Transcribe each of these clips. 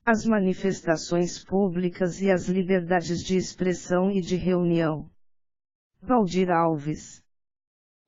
as manifestações públicas e as liberdades de expressão e de reunião. Valdir Alves.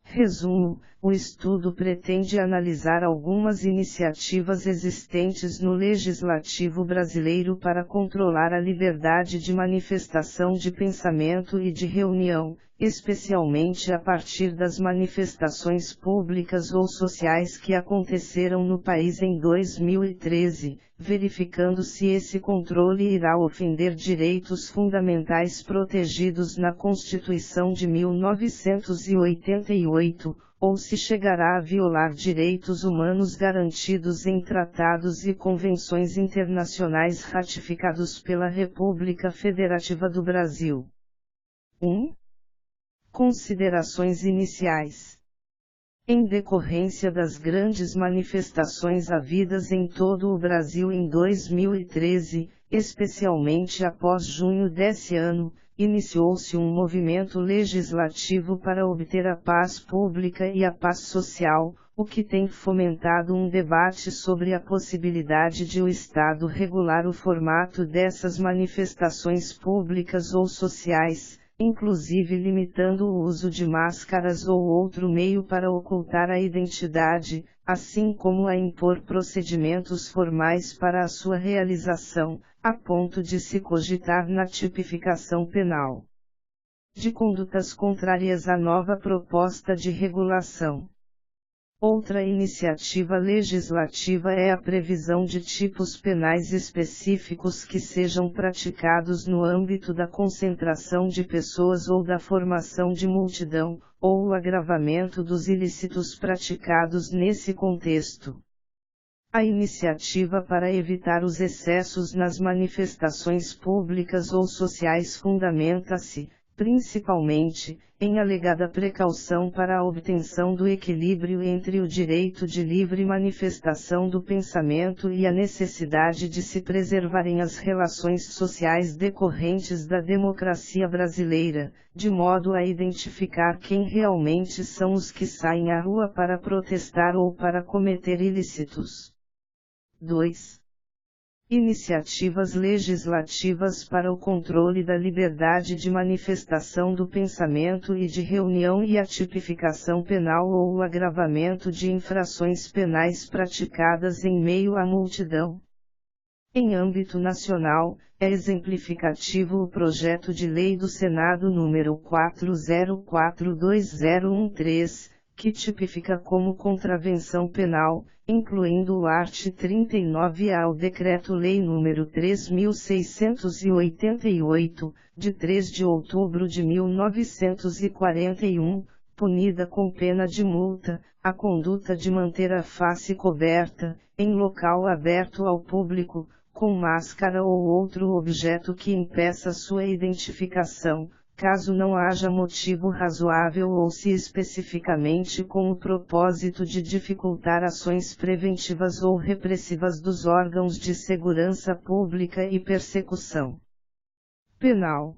Resumo: o estudo pretende analisar algumas iniciativas existentes no legislativo brasileiro para controlar a liberdade de manifestação de pensamento e de reunião, especialmente a partir das manifestações públicas ou sociais que aconteceram no país em 2013, verificando se esse controle irá ofender direitos fundamentais protegidos na Constituição de 1988, ou se chegará a violar direitos humanos garantidos em tratados e convenções internacionais ratificados pela República Federativa do Brasil. 1. Considerações iniciais. Em decorrência das grandes manifestações havidas em todo o Brasil em 2013, especialmente após junho desse ano, iniciou-se um movimento legislativo para obter a paz pública e a paz social, o que tem fomentado um debate sobre a possibilidade de o Estado regular o formato dessas manifestações públicas ou sociais, inclusive limitando o uso de máscaras ou outro meio para ocultar a identidade, assim como a impor procedimentos formais para a sua realização, a ponto de se cogitar na tipificação penal de condutas contrárias à nova proposta de regulação. Outra iniciativa legislativa é a previsão de tipos penais específicos que sejam praticados no âmbito da concentração de pessoas ou da formação de multidão, ou o agravamento dos ilícitos praticados nesse contexto. A iniciativa para evitar os excessos nas manifestações públicas ou sociais fundamenta-se, principalmente, em alegada precaução para a obtenção do equilíbrio entre o direito de livre manifestação do pensamento e a necessidade de se preservarem as relações sociais decorrentes da democracia brasileira, de modo a identificar quem realmente são os que saem à rua para protestar ou para cometer ilícitos. 2. Iniciativas legislativas para o controle da liberdade de manifestação do pensamento e de reunião e a tipificação penal ou o agravamento de infrações penais praticadas em meio à multidão. Em âmbito nacional, é exemplificativo o projeto de lei do Senado número 4042013, que tipifica como contravenção penal, incluindo o art. 39A ao Decreto-Lei nº 3.688, de 3 de outubro de 1941, punida com pena de multa, a conduta de manter a face coberta, em local aberto ao público, com máscara ou outro objeto que impeça sua identificação, caso não haja motivo razoável ou se especificamente com o propósito de dificultar ações preventivas ou repressivas dos órgãos de segurança pública e persecução penal.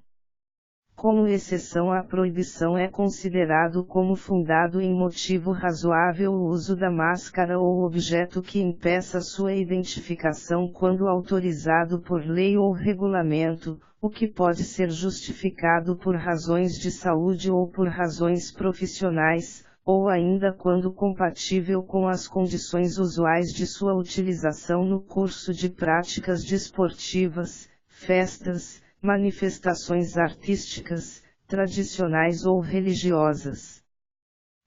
Como exceção à proibição é considerado como fundado em motivo razoável o uso da máscara ou objeto que impeça sua identificação quando autorizado por lei ou regulamento, o que pode ser justificado por razões de saúde ou por razões profissionais, ou ainda quando compatível com as condições usuais de sua utilização no curso de práticas desportivas, festas, manifestações artísticas, tradicionais ou religiosas.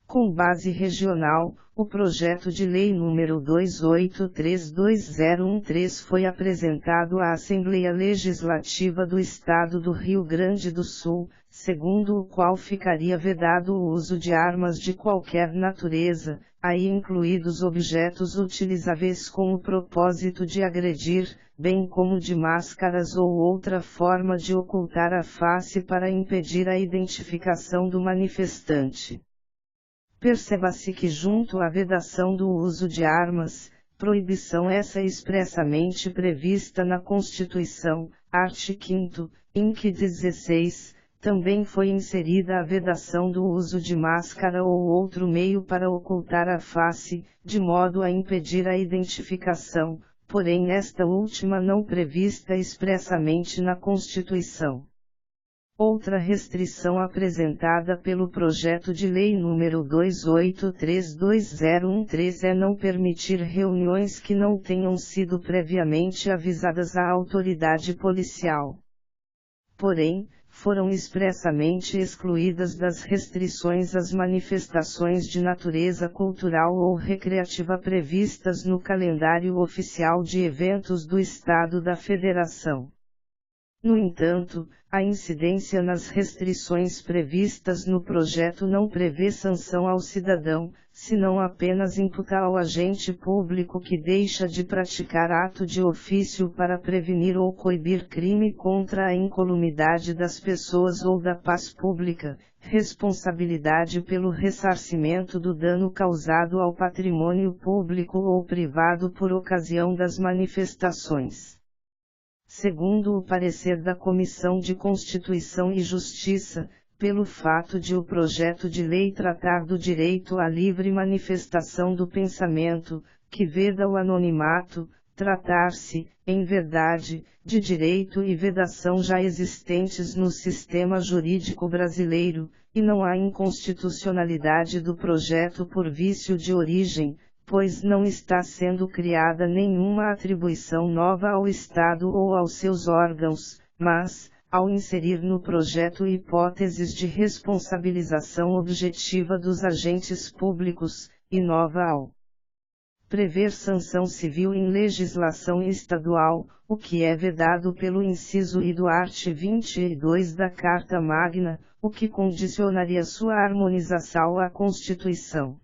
Com base regional, o projeto de lei número 2832013 foi apresentado à Assembleia Legislativa do Estado do Rio Grande do Sul, segundo o qual ficaria vedado o uso de armas de qualquer natureza, aí incluídos objetos utilizáveis com o propósito de agredir, bem como de máscaras ou outra forma de ocultar a face para impedir a identificação do manifestante. Perceba-se que junto à vedação do uso de armas, proibição essa expressamente prevista na Constituição, art. 5º, inc. 16, também foi inserida a vedação do uso de máscara ou outro meio para ocultar a face, de modo a impedir a identificação, porém esta última não prevista expressamente na Constituição. Outra restrição apresentada pelo projeto de lei número 2832013 é não permitir reuniões que não tenham sido previamente avisadas à autoridade policial. Porém, foram expressamente excluídas das restrições as manifestações de natureza cultural ou recreativa previstas no calendário oficial de eventos do Estado da Federação. No entanto, a incidência nas restrições previstas no projeto não prevê sanção ao cidadão, senão apenas imputa ao agente público que deixa de praticar ato de ofício para prevenir ou coibir crime contra a incolumidade das pessoas ou da paz pública, responsabilidade pelo ressarcimento do dano causado ao patrimônio público ou privado por ocasião das manifestações. Segundo o parecer da Comissão de Constituição e Justiça, pelo fato de o projeto de lei tratar do direito à livre manifestação do pensamento, que veda o anonimato, tratar-se, em verdade, de direito e vedação já existentes no sistema jurídico brasileiro, e não há inconstitucionalidade do projeto por vício de origem, pois não está sendo criada nenhuma atribuição nova ao Estado ou aos seus órgãos, mas, ao inserir no projeto hipóteses de responsabilização objetiva dos agentes públicos, inova ao prever sanção civil em legislação estadual, o que é vedado pelo inciso I do art. 22 da Carta Magna, o que condicionaria sua harmonização à Constituição.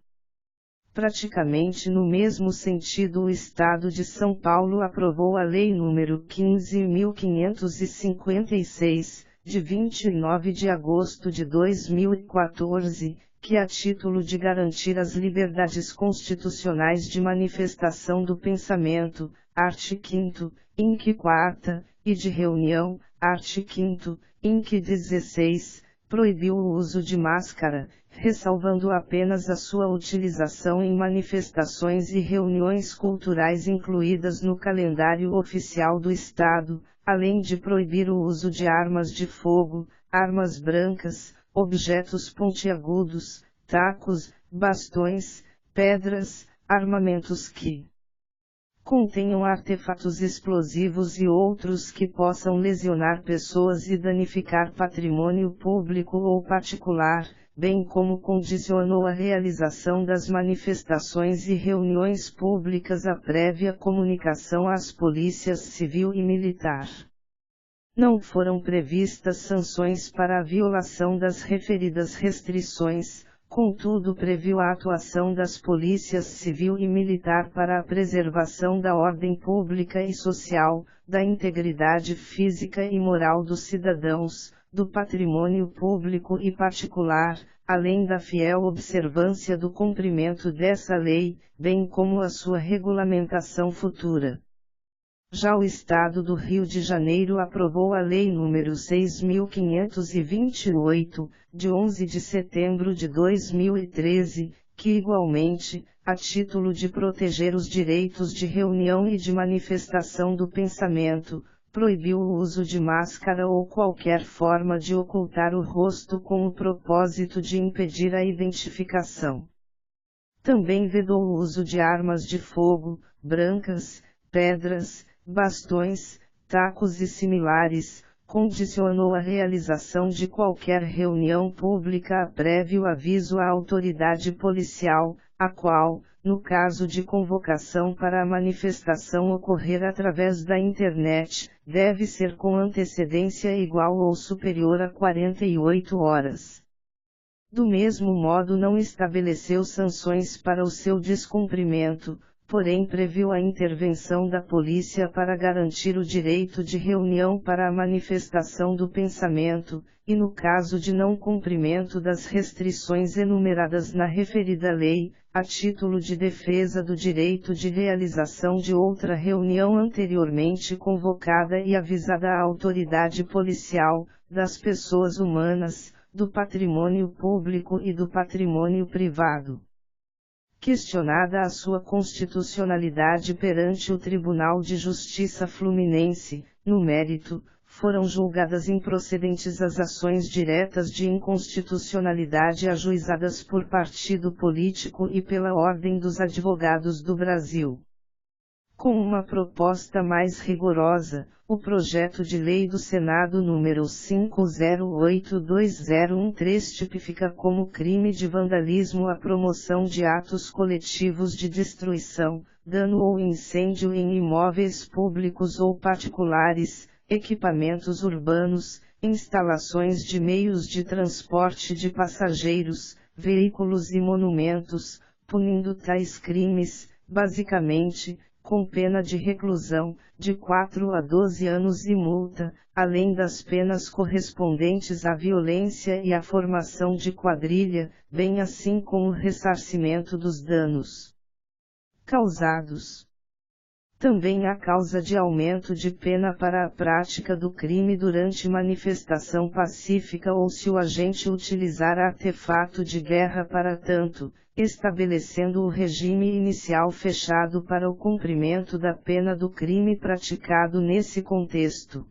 Praticamente no mesmo sentido, o Estado de São Paulo aprovou a Lei nº 15.556, de 29 de agosto de 2014, que a título de garantir as liberdades constitucionais de manifestação do pensamento, art. 5º, inc. 4ª, e de reunião, art. 5º, inc. 16, proibiu o uso de máscara, ressalvando apenas a sua utilização em manifestações e reuniões culturais incluídas no calendário oficial do Estado, além de proibir o uso de armas de fogo, armas brancas, objetos pontiagudos, tacos, bastões, pedras, armamentos que contenham artefatos explosivos e outros que possam lesionar pessoas e danificar patrimônio público ou particular, bem como condicionou a realização das manifestações e reuniões públicas à prévia comunicação às polícias civil e militar. Não foram previstas sanções para a violação das referidas restrições, contudo previu a atuação das polícias civil e militar para a preservação da ordem pública e social, da integridade física e moral dos cidadãos, do patrimônio público e particular, além da fiel observância do cumprimento dessa lei, bem como a sua regulamentação futura. Já o Estado do Rio de Janeiro aprovou a Lei nº 6.528, de 11 de setembro de 2013, que igualmente, a título de proteger os direitos de reunião e de manifestação do pensamento, proibiu o uso de máscara ou qualquer forma de ocultar o rosto com o propósito de impedir a identificação. Também vedou o uso de armas de fogo, brancas, pedras, bastões, tacos e similares, condicionou a realização de qualquer reunião pública a prévio aviso à autoridade policial, a qual, no caso de convocação para a manifestação ocorrer através da internet, deve ser com antecedência igual ou superior a 48 horas. Do mesmo modo, não estabeleceu sanções para o seu descumprimento, porém previu a intervenção da polícia para garantir o direito de reunião para a manifestação do pensamento, e no caso de não cumprimento das restrições enumeradas na referida lei, a título de defesa do direito de realização de outra reunião anteriormente convocada e avisada à autoridade policial, das pessoas humanas, do patrimônio público e do patrimônio privado. Questionada a sua constitucionalidade perante o Tribunal de Justiça Fluminense, no mérito, foram julgadas improcedentes as ações diretas de inconstitucionalidade ajuizadas por partido político e pela Ordem dos Advogados do Brasil. Com uma proposta mais rigorosa, o projeto de lei do Senado número 50820113 tipifica como crime de vandalismo a promoção de atos coletivos de destruição, dano ou incêndio em imóveis públicos ou particulares, equipamentos urbanos, instalações de meios de transporte de passageiros, veículos e monumentos, punindo tais crimes, basicamente, com pena de reclusão, de 4 a 12 anos e multa, além das penas correspondentes à violência e à formação de quadrilha, bem assim como o ressarcimento dos danos causados. Também há causa de aumento de pena para a prática do crime durante manifestação pacífica ou se o agente utilizar artefato de guerra para tanto, estabelecendo o regime inicial fechado para o cumprimento da pena do crime praticado nesse contexto.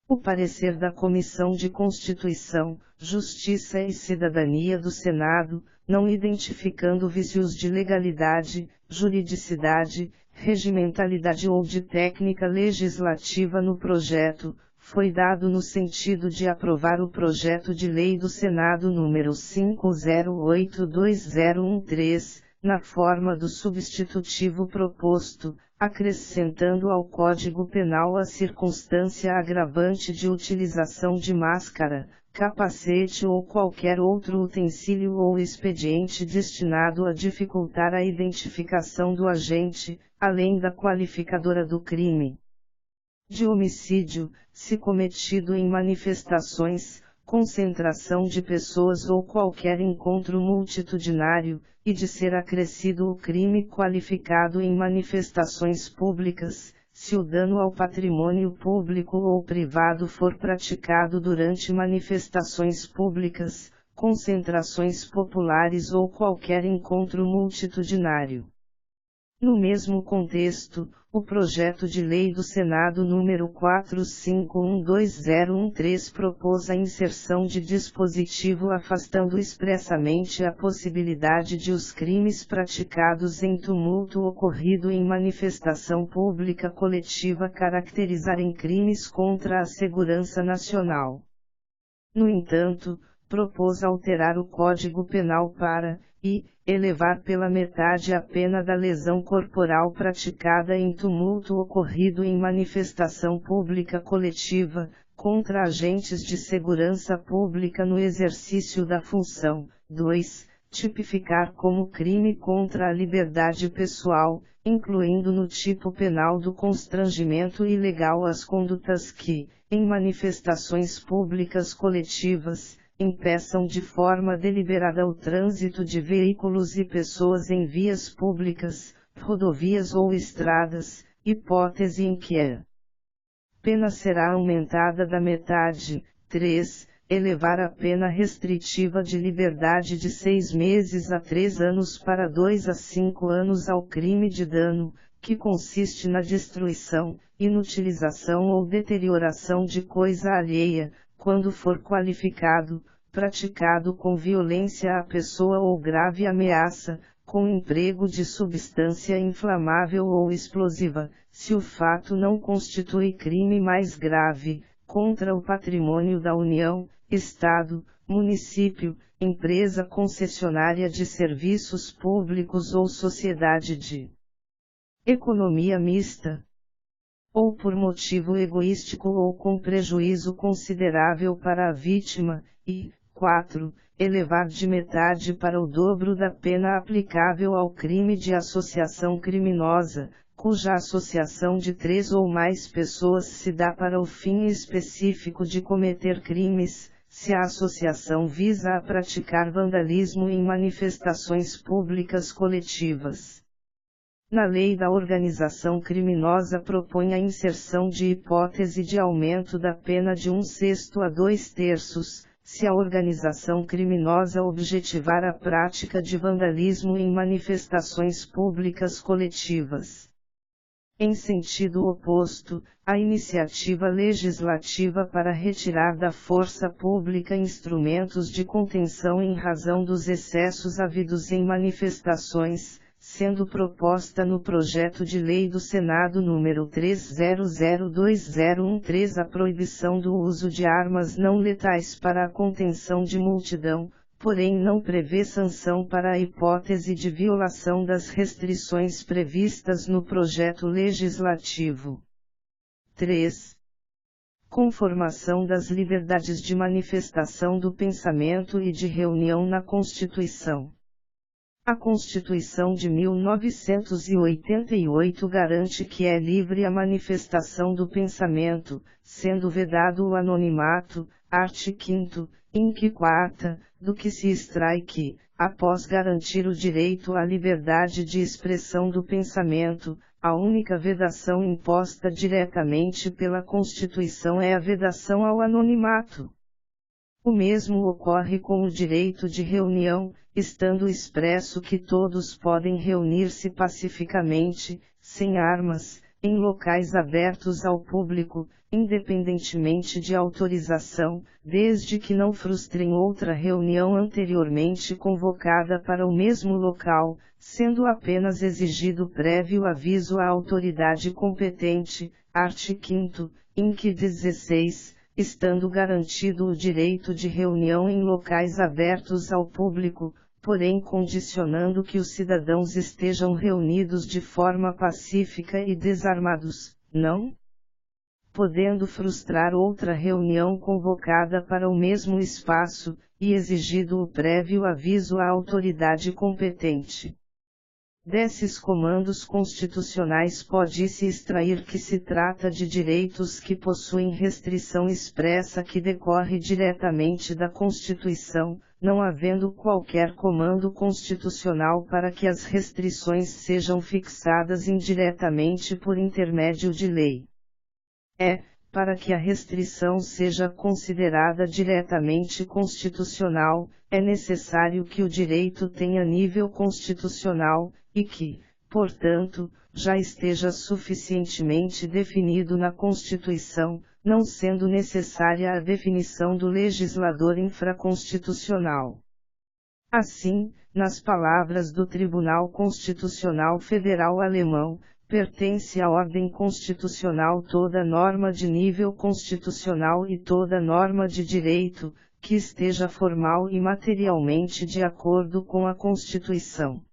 O parecer da Comissão de Constituição, Justiça e Cidadania do Senado, não identificando vícios de legalidade, juridicidade, regimentalidade ou de técnica legislativa no projeto, foi dado no sentido de aprovar o projeto de lei do Senado número 50820113, na forma do substitutivo proposto, acrescentando ao Código Penal a circunstância agravante de utilização de máscara, capacete ou qualquer outro utensílio ou expediente destinado a dificultar a identificação do agente, além da qualificadora do crime de homicídio, se cometido em manifestações, concentração de pessoas ou qualquer encontro multitudinário, e de ser acrescido o crime qualificado em manifestações públicas, se o dano ao patrimônio público ou privado for praticado durante manifestações públicas, concentrações populares ou qualquer encontro multitudinário. No mesmo contexto, o projeto de lei do Senado número 45120113 propôs a inserção de dispositivo afastando expressamente a possibilidade de os crimes praticados em tumulto ocorrido em manifestação pública coletiva caracterizarem crimes contra a segurança nacional. No entanto, propôs alterar o Código Penal para, elevar pela metade a pena da lesão corporal praticada em tumulto ocorrido em manifestação pública coletiva, contra agentes de segurança pública no exercício da função. 2. Tipificar como crime contra a liberdade pessoal, incluindo no tipo penal do constrangimento ilegal as condutas que, em manifestações públicas coletivas, impeçam de forma deliberada o trânsito de veículos e pessoas em vias públicas, rodovias ou estradas, hipótese em que a pena será aumentada da metade. 3. Elevar a pena restritiva de liberdade de 6 meses a 3 anos para 2 a 5 anos ao crime de dano, que consiste na destruição, inutilização ou deterioração de coisa alheia, quando for qualificado, praticado com violência à pessoa ou grave ameaça, com emprego de substância inflamável ou explosiva, se o fato não constitui crime mais grave, contra o patrimônio da União, Estado, município, empresa concessionária de serviços públicos ou sociedade de economia mista, ou por motivo egoístico ou com prejuízo considerável para a vítima, e, 4. Elevar de metade para o dobro da pena aplicável ao crime de associação criminosa, cuja associação de 3 ou mais pessoas se dá para o fim específico de cometer crimes, se a associação visa a praticar vandalismo em manifestações públicas coletivas. Na lei da organização criminosa propõe a inserção de hipótese de aumento da pena de 1/6 a 2/3, se a organização criminosa objetivar a prática de vandalismo em manifestações públicas coletivas. Em sentido oposto, a iniciativa legislativa para retirar da força pública instrumentos de contenção em razão dos excessos havidos em manifestações, sendo proposta no projeto de lei do Senado número 3002013 a proibição do uso de armas não letais para a contenção de multidão, porém não prevê sanção para a hipótese de violação das restrições previstas no projeto legislativo. 3. Conformação das liberdades de manifestação do pensamento e de reunião na Constituição. A Constituição de 1988 garante que é livre a manifestação do pensamento, sendo vedado o anonimato, art. 5º, inc. 4ª, do que se extrai que, após garantir o direito à liberdade de expressão do pensamento, a única vedação imposta diretamente pela Constituição é a vedação ao anonimato. O mesmo ocorre com o direito de reunião, estando expresso que todos podem reunir-se pacificamente, sem armas, em locais abertos ao público, independentemente de autorização, desde que não frustrem outra reunião anteriormente convocada para o mesmo local, sendo apenas exigido prévio aviso à autoridade competente, art. 5º, inc. 16, estando garantido o direito de reunião em locais abertos ao público, porém condicionando que os cidadãos estejam reunidos de forma pacífica e desarmados, não podendo frustrar outra reunião convocada para o mesmo espaço, e exigido o prévio aviso à autoridade competente. Desses comandos constitucionais pode-se extrair que se trata de direitos que possuem restrição expressa que decorre diretamente da Constituição, não havendo qualquer comando constitucional para que as restrições sejam fixadas indiretamente por intermédio de lei. Para que a restrição seja considerada diretamente constitucional, é necessário que o direito tenha nível constitucional, e que, portanto, já esteja suficientemente definido na Constituição, não sendo necessária a definição do legislador infraconstitucional. Assim, nas palavras do Tribunal Constitucional Federal Alemão, pertence à ordem constitucional toda norma de nível constitucional e toda norma de direito, que esteja formal e materialmente de acordo com a Constituição.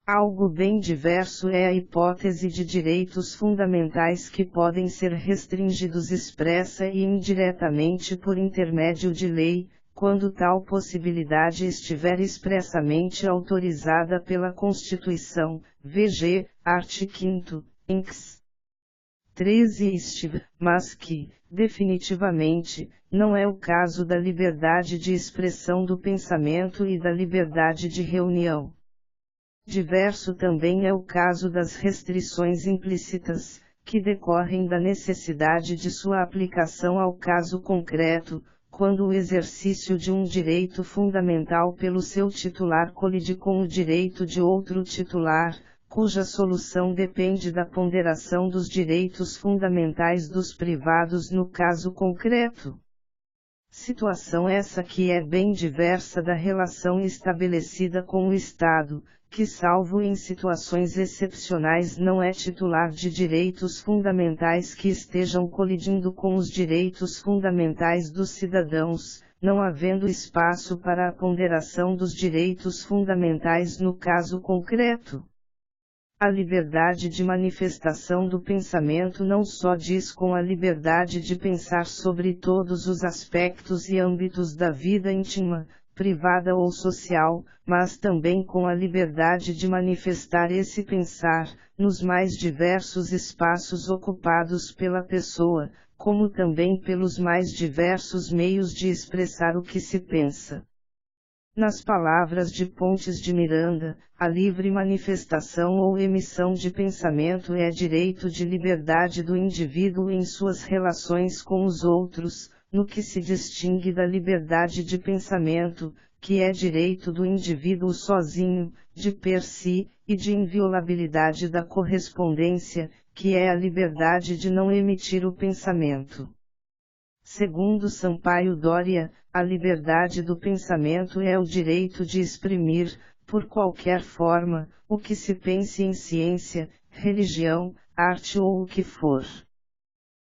Algo bem diverso é a hipótese de direitos fundamentais que podem ser restringidos expressa e indiretamente por intermédio de lei, quando tal possibilidade estiver expressamente autorizada pela Constituição, vg. art. 5º, inc. 13 mas que, definitivamente, não é o caso da liberdade de expressão do pensamento e da liberdade de reunião. Diverso também é o caso das restrições implícitas, que decorrem da necessidade de sua aplicação ao caso concreto, quando o exercício de um direito fundamental pelo seu titular colide com o direito de outro titular, cuja solução depende da ponderação dos direitos fundamentais dos privados no caso concreto. Situação essa que é bem diversa da relação estabelecida com o Estado, que salvo em situações excepcionais não é titular de direitos fundamentais que estejam colidindo com os direitos fundamentais dos cidadãos, não havendo espaço para a ponderação dos direitos fundamentais no caso concreto. A liberdade de manifestação do pensamento não só diz com a liberdade de pensar sobre todos os aspectos e âmbitos da vida íntima, privada ou social, mas também com a liberdade de manifestar esse pensar, nos mais diversos espaços ocupados pela pessoa, como também pelos mais diversos meios de expressar o que se pensa. Nas palavras de Pontes de Miranda, a livre manifestação ou emissão de pensamento é direito de liberdade do indivíduo em suas relações com os outros, no que se distingue da liberdade de pensamento, que é direito do indivíduo sozinho, de per si, e de inviolabilidade da correspondência, que é a liberdade de não emitir o pensamento. Segundo Sampaio Doria, a liberdade do pensamento é o direito de exprimir, por qualquer forma, o que se pense em ciência, religião, arte ou o que for.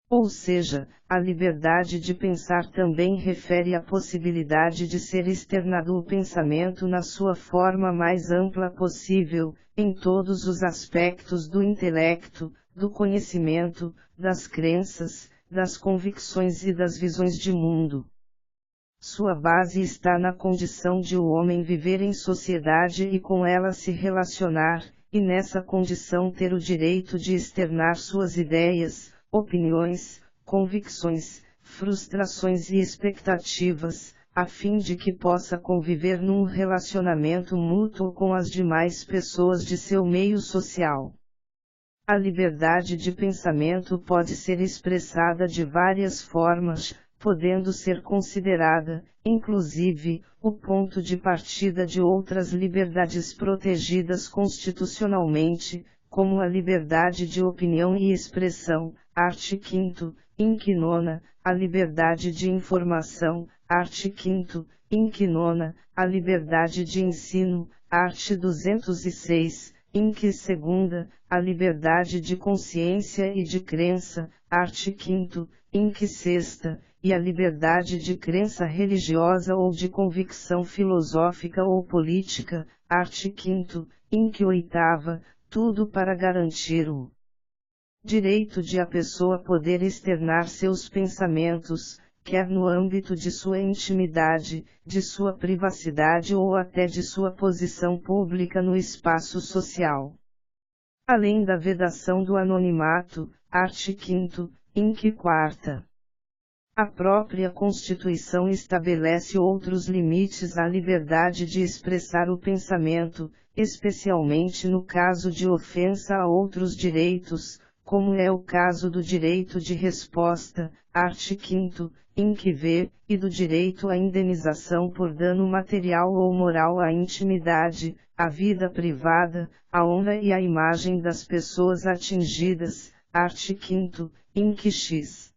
Ou seja, a liberdade de pensar também refere à possibilidade de ser externado o pensamento na sua forma mais ampla possível, em todos os aspectos do intelecto, do conhecimento, das crenças, das convicções e das visões de mundo. Sua base está na condição de o homem viver em sociedade e com ela se relacionar, e nessa condição ter o direito de externar suas ideias, opiniões, convicções, frustrações e expectativas, a fim de que possa conviver num relacionamento mútuo com as demais pessoas de seu meio social. A liberdade de pensamento pode ser expressada de várias formas, podendo ser considerada, inclusive, o ponto de partida de outras liberdades protegidas constitucionalmente, como a liberdade de opinião e expressão, art. 5º, inc. 9, a liberdade de informação, art. 5º, inc. 9, a liberdade de ensino, art. 206, inc. 2ª, a liberdade de consciência e de crença, art. 5º, inc. 6ª, e a liberdade de crença religiosa ou de convicção filosófica ou política, art. 5º, inc. 8ª, tudo para garantir o direito de a pessoa poder externar seus pensamentos, quer no âmbito de sua intimidade, de sua privacidade ou até de sua posição pública no espaço social. Além da vedação do anonimato, art. 5º, inc. 4ª. A própria Constituição estabelece outros limites à liberdade de expressar o pensamento, especialmente no caso de ofensa a outros direitos, como é o caso do direito de resposta, art. 5º, inc. v, e do direito à indenização por dano material ou moral à intimidade, à vida privada, à honra e à imagem das pessoas atingidas, art. 5º, inc. x.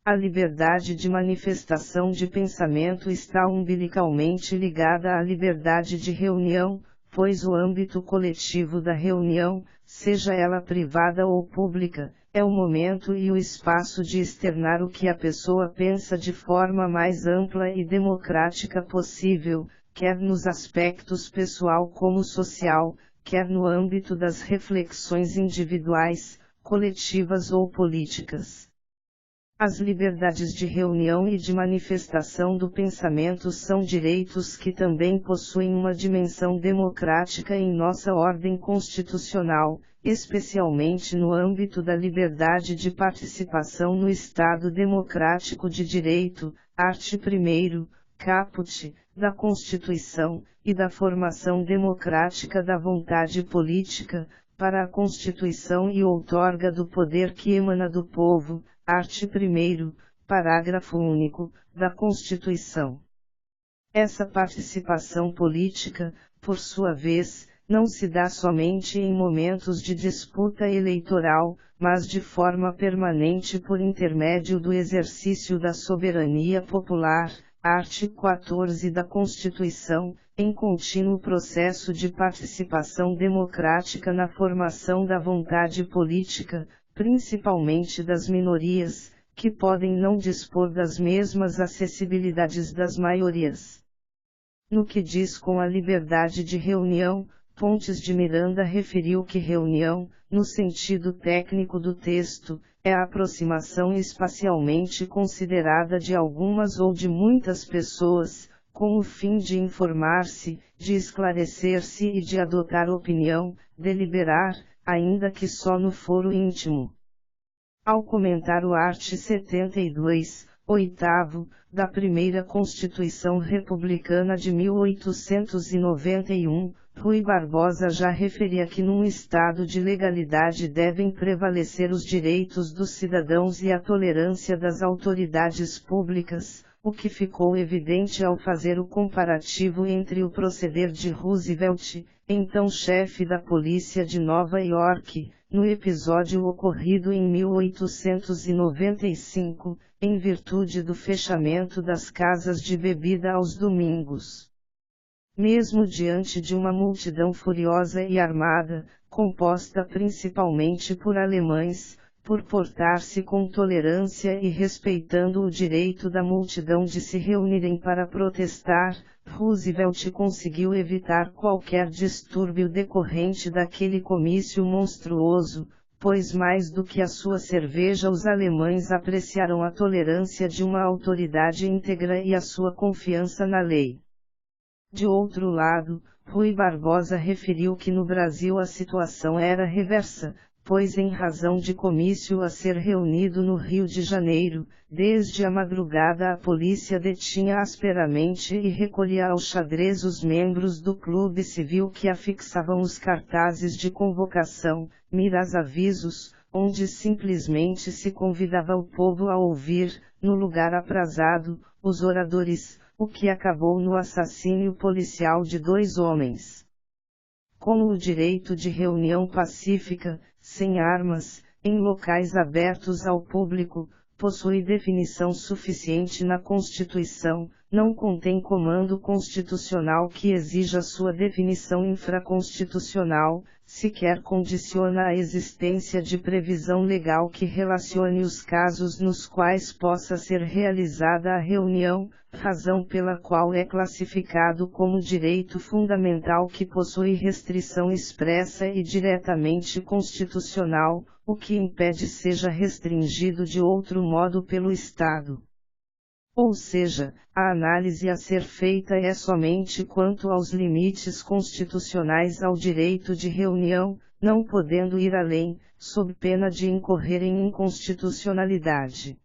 A liberdade de manifestação de pensamento está umbilicalmente ligada à liberdade de reunião, pois o âmbito coletivo da reunião, seja ela privada ou pública, é o momento e o espaço de externar o que a pessoa pensa de forma mais ampla e democrática possível, quer nos aspectos pessoal como social, quer no âmbito das reflexões individuais, coletivas ou políticas. As liberdades de reunião e de manifestação do pensamento são direitos que também possuem uma dimensão democrática em nossa ordem constitucional, especialmente no âmbito da liberdade de participação no Estado Democrático de Direito, art. 1º, caput, da Constituição, e da formação democrática da vontade política, para a Constituição e outorga do poder que emana do povo, art. 1º, parágrafo único, da Constituição. Essa participação política, por sua vez, não se dá somente em momentos de disputa eleitoral, mas de forma permanente por intermédio do exercício da soberania popular, art. 14 da Constituição, em contínuo processo de participação democrática na formação da vontade política, principalmente das minorias, que podem não dispor das mesmas acessibilidades das maiorias. No que diz com a liberdade de reunião, Pontes de Miranda referiu que reunião, no sentido técnico do texto, é a aproximação espacialmente considerada de algumas ou de muitas pessoas, com o fim de informar-se, de esclarecer-se e de adotar opinião, deliberar, ainda que só no foro íntimo. Ao comentar o art. 72, 8º, da primeira Constituição Republicana de 1891, Rui Barbosa já referia que num estado de legalidade devem prevalecer os direitos dos cidadãos e a tolerância das autoridades públicas, o que ficou evidente ao fazer o comparativo entre o proceder de Roosevelt, então chefe da polícia de Nova York, no episódio ocorrido em 1895, em virtude do fechamento das casas de bebida aos domingos. Mesmo diante de uma multidão furiosa e armada, composta principalmente por alemães, por portar-se com tolerância e respeitando o direito da multidão de se reunirem para protestar, Roosevelt conseguiu evitar qualquer distúrbio decorrente daquele comício monstruoso, pois mais do que a sua cerveja os alemães apreciaram a tolerância de uma autoridade íntegra e a sua confiança na lei. De outro lado, Rui Barbosa referiu que no Brasil a situação era reversa, pois em razão de comício a ser reunido no Rio de Janeiro, desde a madrugada a polícia detinha asperamente e recolhia ao xadrez os membros do clube civil que afixavam os cartazes de convocação, miras avisos, onde simplesmente se convidava o povo a ouvir, no lugar aprazado, os oradores, o que acabou no assassínio policial de 2 homens. Com o direito de reunião pacífica, sem armas, em locais abertos ao público, possui definição suficiente na Constituição, não contém comando constitucional que exija sua definição infraconstitucional, sequer condiciona a existência de previsão legal que relacione os casos nos quais possa ser realizada a reunião, razão pela qual é classificado como direito fundamental que possui restrição expressa e diretamente constitucional, o que impede seja restringido de outro modo pelo Estado. Ou seja, a análise a ser feita é somente quanto aos limites constitucionais ao direito de reunião, não podendo ir além, sob pena de incorrer em inconstitucionalidade.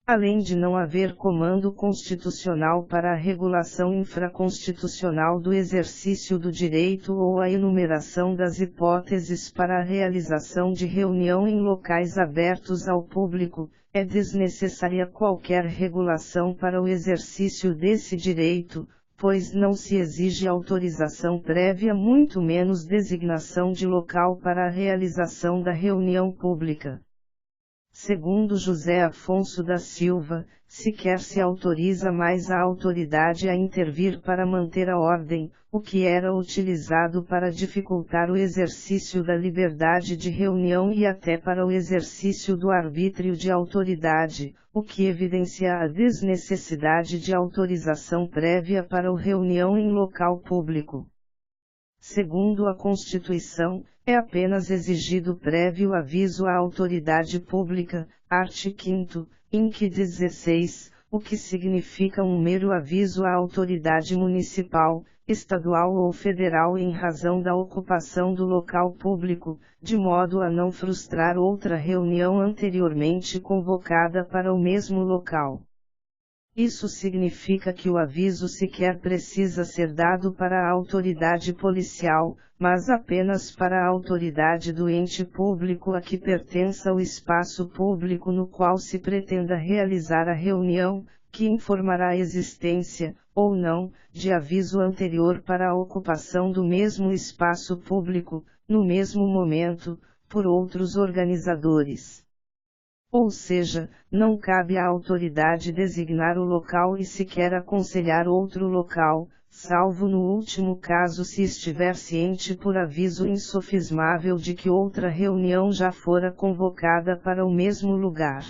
Além de não haver comando constitucional para a regulação infraconstitucional do exercício do direito ou a enumeração das hipóteses para a realização de reunião em locais abertos ao público, é desnecessária qualquer regulação para o exercício desse direito, pois não se exige autorização prévia, muito menos designação de local para a realização da reunião pública. Segundo José Afonso da Silva, sequer se autoriza mais a autoridade a intervir para manter a ordem, o que era utilizado para dificultar o exercício da liberdade de reunião e até para o exercício do arbítrio de autoridade, o que evidencia a desnecessidade de autorização prévia para a reunião em local público. Segundo a Constituição, é apenas exigido prévio aviso à autoridade pública, art. 5º, inc. 16, o que significa um mero aviso à autoridade municipal, estadual ou federal em razão da ocupação do local público, de modo a não frustrar outra reunião anteriormente convocada para o mesmo local. Isso significa que o aviso sequer precisa ser dado para a autoridade policial, mas apenas para a autoridade do ente público a que pertença o espaço público no qual se pretenda realizar a reunião, que informará a existência, ou não, de aviso anterior para a ocupação do mesmo espaço público, no mesmo momento, por outros organizadores. Ou seja, não cabe à autoridade designar o local e sequer aconselhar outro local, salvo no último caso se estiver ciente por aviso insofismável de que outra reunião já fora convocada para o mesmo lugar.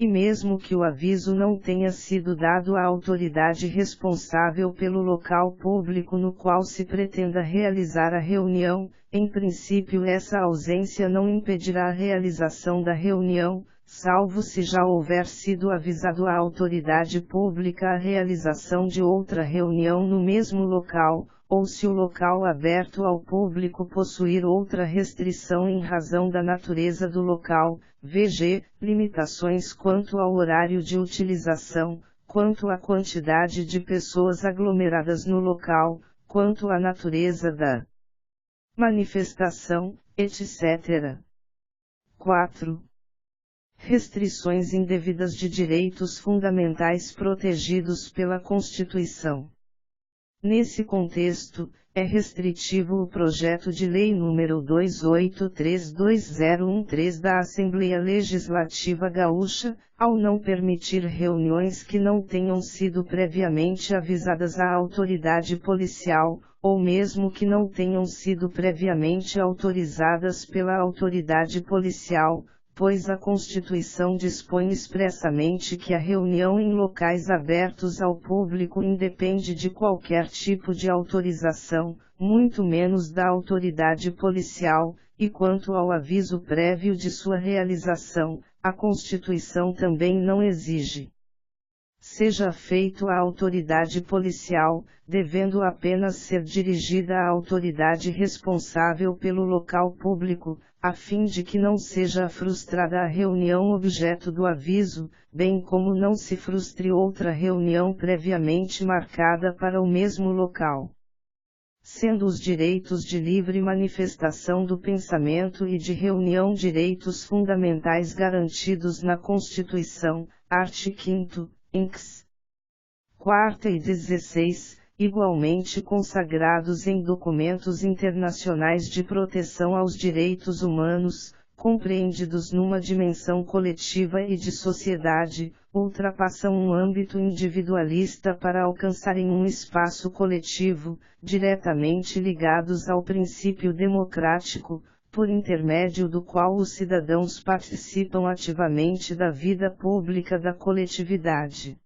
E mesmo que o aviso não tenha sido dado à autoridade responsável pelo local público no qual se pretenda realizar a reunião, em princípio essa ausência não impedirá a realização da reunião, salvo se já houver sido avisado à autoridade pública a realização de outra reunião no mesmo local, ou se o local aberto ao público possuir outra restrição em razão da natureza do local, vg, limitações quanto ao horário de utilização, quanto à quantidade de pessoas aglomeradas no local, quanto à natureza da manifestação, etc. 4. Restrições indevidas de direitos fundamentais protegidos pela Constituição. Nesse contexto, é restritivo o projeto de lei número 283/2013 da Assembleia Legislativa Gaúcha, ao não permitir reuniões que não tenham sido previamente avisadas à autoridade policial, ou mesmo que não tenham sido previamente autorizadas pela autoridade policial, pois a Constituição dispõe expressamente que a reunião em locais abertos ao público independe de qualquer tipo de autorização, muito menos da autoridade policial, e quanto ao aviso prévio de sua realização, a Constituição também não exige seja feito à autoridade policial, devendo apenas ser dirigida à autoridade responsável pelo local público, a fim de que não seja frustrada a reunião objeto do aviso, bem como não se frustre outra reunião previamente marcada para o mesmo local. Sendo os direitos de livre manifestação do pensamento e de reunião direitos fundamentais garantidos na Constituição, art. 5º, Inc. 4ª e 16, igualmente consagrados em documentos internacionais de proteção aos direitos humanos, compreendidos numa dimensão coletiva e de sociedade, ultrapassam um âmbito individualista para alcançarem um espaço coletivo, diretamente ligados ao princípio democrático, por intermédio do qual os cidadãos participam ativamente da vida pública da coletividade.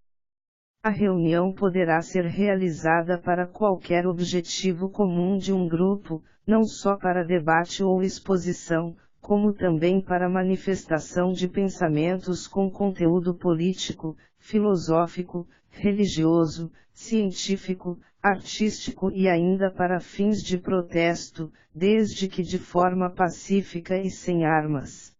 A reunião poderá ser realizada para qualquer objetivo comum de um grupo, não só para debate ou exposição, como também para manifestação de pensamentos com conteúdo político, filosófico, religioso, científico, artístico e ainda para fins de protesto, desde que de forma pacífica e sem armas.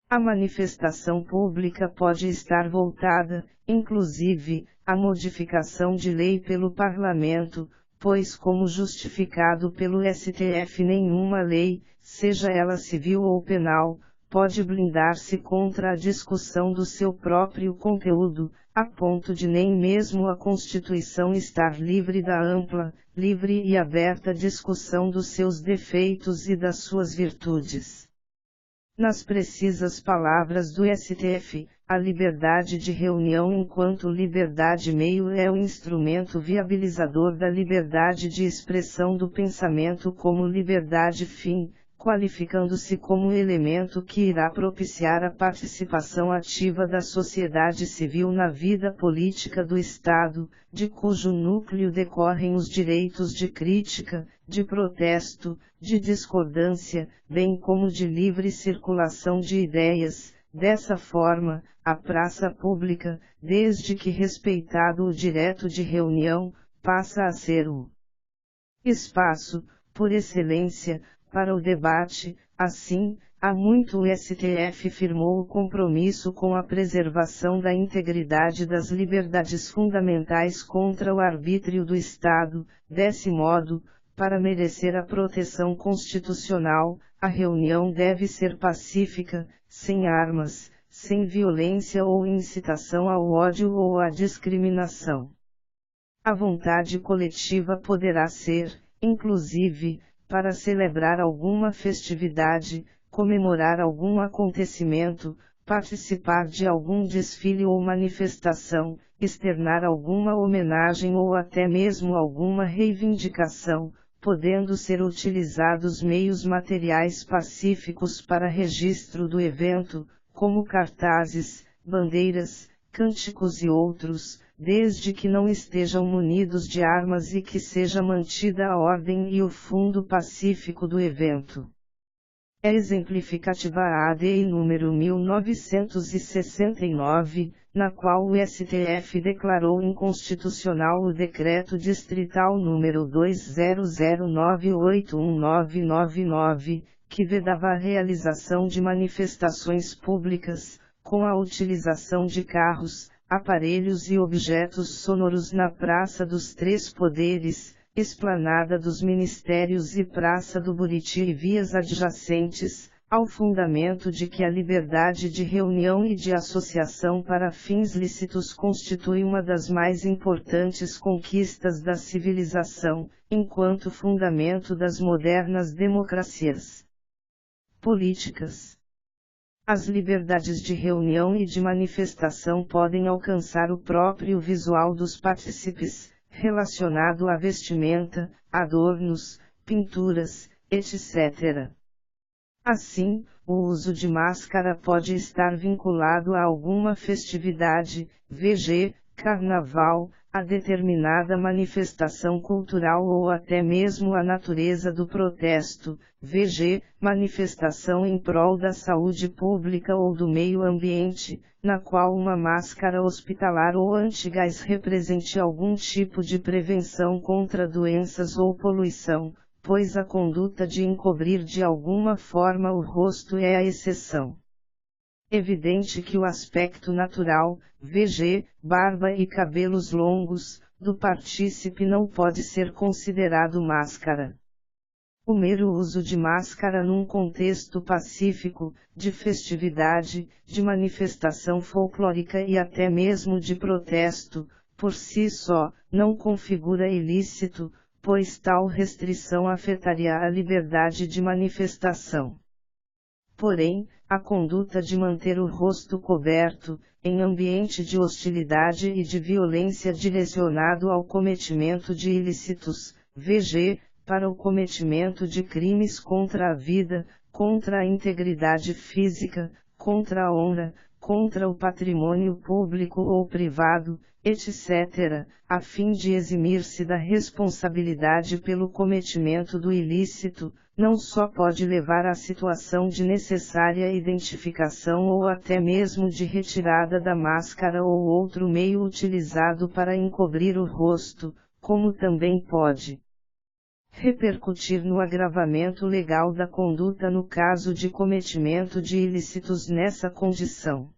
A manifestação pública pode estar voltada, inclusive, à modificação de lei pelo Parlamento, pois como justificado pelo STF nenhuma lei, seja ela civil ou penal, pode blindar-se contra a discussão do seu próprio conteúdo, a ponto de nem mesmo a Constituição estar livre da ampla, livre e aberta discussão dos seus defeitos e das suas virtudes. Nas precisas palavras do STF, a liberdade de reunião enquanto liberdade meio é o instrumento viabilizador da liberdade de expressão do pensamento como liberdade fim, qualificando-se como elemento que irá propiciar a participação ativa da sociedade civil na vida política do Estado, de cujo núcleo decorrem os direitos de crítica, de protesto, de discordância, bem como de livre circulação de ideias. Dessa forma, a praça pública, desde que respeitado o direito de reunião, passa a ser o espaço, por excelência, para o debate. Assim, há muito o STF firmou o compromisso com a preservação da integridade das liberdades fundamentais contra o arbítrio do Estado. Desse modo, para merecer a proteção constitucional, a reunião deve ser pacífica, sem armas, sem violência ou incitação ao ódio ou à discriminação. A vontade coletiva poderá ser, inclusive, para celebrar alguma festividade, comemorar algum acontecimento, participar de algum desfile ou manifestação, externar alguma homenagem ou até mesmo alguma reivindicação, podendo ser utilizados meios materiais pacíficos para registro do evento, como cartazes, bandeiras, cânticos e outros, desde que não estejam munidos de armas e que seja mantida a ordem e o fundo pacífico do evento. É exemplificativa a ADI número 1969, na qual o STF declarou inconstitucional o Decreto Distrital número 2009819999, que vedava a realização de manifestações públicas, com a utilização de carros, aparelhos e objetos sonoros na Praça dos Três Poderes, Esplanada dos Ministérios e Praça do Buriti e vias adjacentes, ao fundamento de que a liberdade de reunião e de associação para fins lícitos constitui uma das mais importantes conquistas da civilização, enquanto fundamento das modernas democracias políticas. As liberdades de reunião e de manifestação podem alcançar o próprio visual dos partícipes, relacionado à vestimenta, adornos, pinturas, etc. Assim, o uso de máscara pode estar vinculado a alguma festividade, v.g., carnaval, a determinada manifestação cultural ou até mesmo à natureza do protesto, v.g., manifestação em prol da saúde pública ou do meio ambiente, na qual uma máscara hospitalar ou antigás represente algum tipo de prevenção contra doenças ou poluição, pois a conduta de encobrir de alguma forma o rosto é a exceção. Evidente que o aspecto natural, v.g., barba e cabelos longos, do partícipe não pode ser considerado máscara. O mero uso de máscara num contexto pacífico, de festividade, de manifestação folclórica e até mesmo de protesto, por si só, não configura ilícito, pois tal restrição afetaria a liberdade de manifestação. Porém, a conduta de manter o rosto coberto, em ambiente de hostilidade e de violência direcionado ao cometimento de ilícitos, v.g., para o cometimento de crimes contra a vida, contra a integridade física, contra a honra, contra o patrimônio público ou privado, etc., a fim de eximir-se da responsabilidade pelo cometimento do ilícito, não só pode levar à situação de necessária identificação ou até mesmo de retirada da máscara ou outro meio utilizado para encobrir o rosto, como também pode repercutir no agravamento legal da conduta no caso de cometimento de ilícitos nessa condição.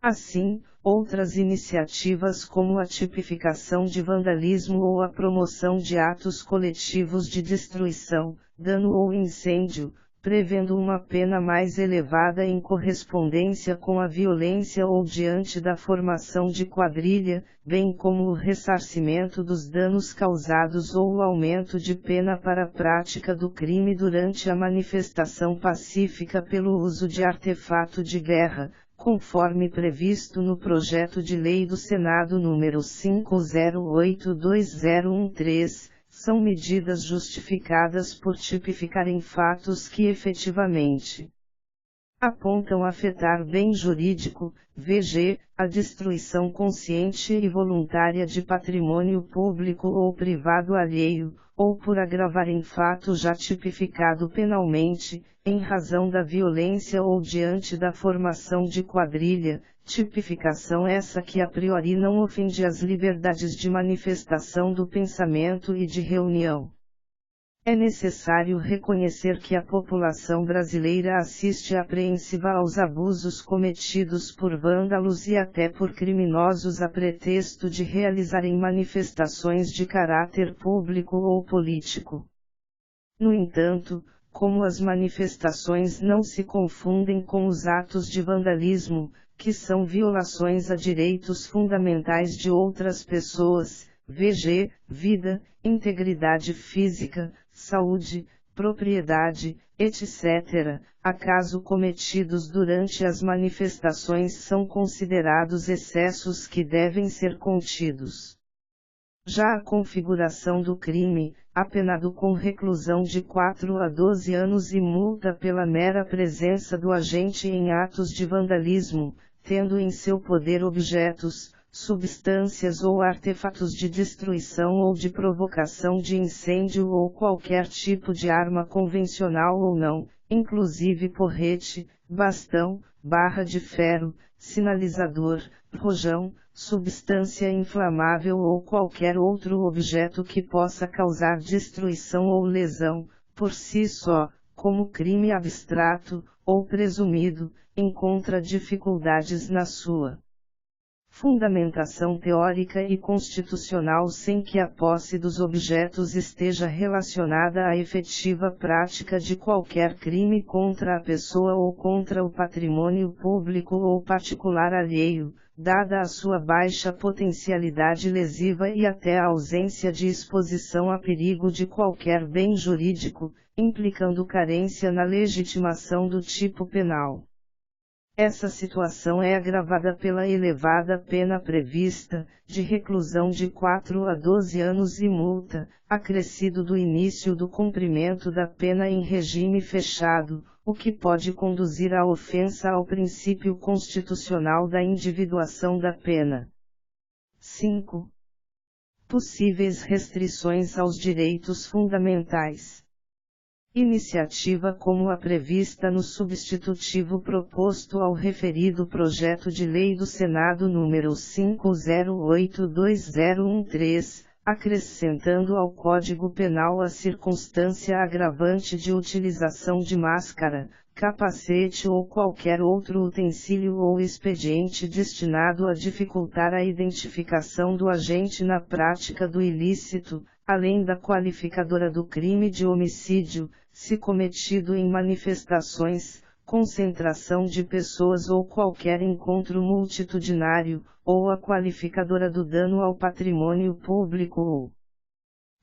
Assim, outras iniciativas como a tipificação de vandalismo ou a promoção de atos coletivos de destruição, dano ou incêndio, prevendo uma pena mais elevada em correspondência com a violência ou diante da formação de quadrilha, bem como o ressarcimento dos danos causados ou o aumento de pena para a prática do crime durante a manifestação pacífica pelo uso de artefato de guerra, conforme previsto no projeto de lei do Senado número 5082013, são medidas justificadas por tipificarem fatos que efetivamente apontam afetar bem jurídico, v.g., a destruição consciente e voluntária de patrimônio público ou privado alheio, ou por agravarem fato já tipificado penalmente, em razão da violência ou diante da formação de quadrilha, tipificação essa que a priori não ofende as liberdades de manifestação do pensamento e de reunião. É necessário reconhecer que a população brasileira assiste apreensiva aos abusos cometidos por vândalos e até por criminosos a pretexto de realizarem manifestações de caráter público ou político. No entanto, como as manifestações não se confundem com os atos de vandalismo, que são violações a direitos fundamentais de outras pessoas, v.g., vida, integridade física, saúde, propriedade, etc., acaso cometidos durante as manifestações são considerados excessos que devem ser contidos. Já a configuração do crime, apenado com reclusão de 4 a 12 anos e multa pela mera presença do agente em atos de vandalismo, tendo em seu poder objetos, substâncias ou artefatos de destruição ou de provocação de incêndio ou qualquer tipo de arma convencional ou não, inclusive porrete, bastão, barra de ferro, sinalizador, rojão, substância inflamável ou qualquer outro objeto que possa causar destruição ou lesão, por si só, como crime abstrato, ou presumido, encontra dificuldades na sua Fundamentação teórica e constitucional sem que a posse dos objetos esteja relacionada à efetiva prática de qualquer crime contra a pessoa ou contra o patrimônio público ou particular alheio, dada a sua baixa potencialidade lesiva e até a ausência de exposição a perigo de qualquer bem jurídico, implicando carência na legitimação do tipo penal. Essa situação é agravada pela elevada pena prevista, de reclusão de 4 a 12 anos e multa, acrescido do início do cumprimento da pena em regime fechado, o que pode conduzir à ofensa ao princípio constitucional da individuação da pena. 5. Possíveis restrições aos direitos fundamentais. Iniciativa como a prevista no substitutivo proposto ao referido projeto de lei do Senado número 5082013, acrescentando ao Código Penal a circunstância agravante de utilização de máscara, capacete ou qualquer outro utensílio ou expediente destinado a dificultar a identificação do agente na prática do ilícito, além da qualificadora do crime de homicídio, se cometido em manifestações, concentração de pessoas ou qualquer encontro multitudinário, ou a qualificadora do dano ao patrimônio público ou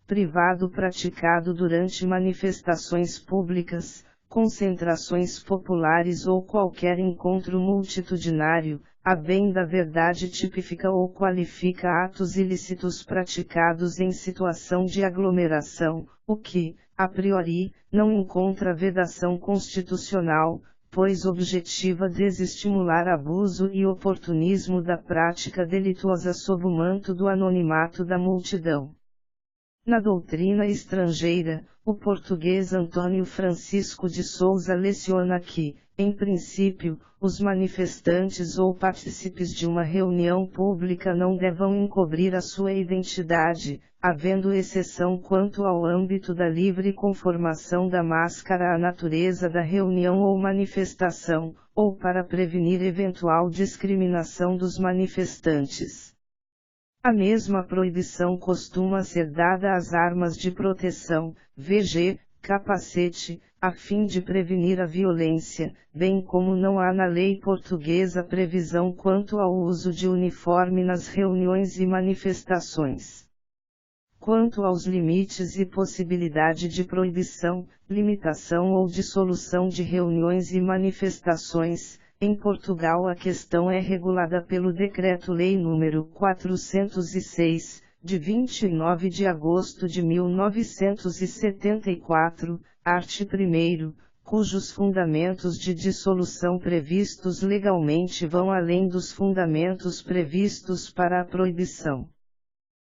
privado praticado durante manifestações públicas, concentrações populares ou qualquer encontro multitudinário, a bem da verdade tipifica ou qualifica atos ilícitos praticados em situação de aglomeração, o que, a priori, não encontra vedação constitucional, pois objetiva desestimular abuso e oportunismo da prática delituosa sob o manto do anonimato da multidão. Na doutrina estrangeira, o português Antônio Francisco de Souza leciona que, em princípio, os manifestantes ou partícipes de uma reunião pública não devam encobrir a sua identidade, havendo exceção quanto ao âmbito da livre conformação da máscara à natureza da reunião ou manifestação, ou para prevenir eventual discriminação dos manifestantes. A mesma proibição costuma ser dada às armas de proteção, v.g., capacete, a fim de prevenir a violência, bem como não há na lei portuguesa previsão quanto ao uso de uniforme nas reuniões e manifestações. Quanto aos limites e possibilidade de proibição, limitação ou dissolução de reuniões e manifestações, em Portugal a questão é regulada pelo Decreto-Lei nº 406, de 29 de agosto de 1974, art. 1º, cujos fundamentos de dissolução previstos legalmente vão além dos fundamentos previstos para a proibição.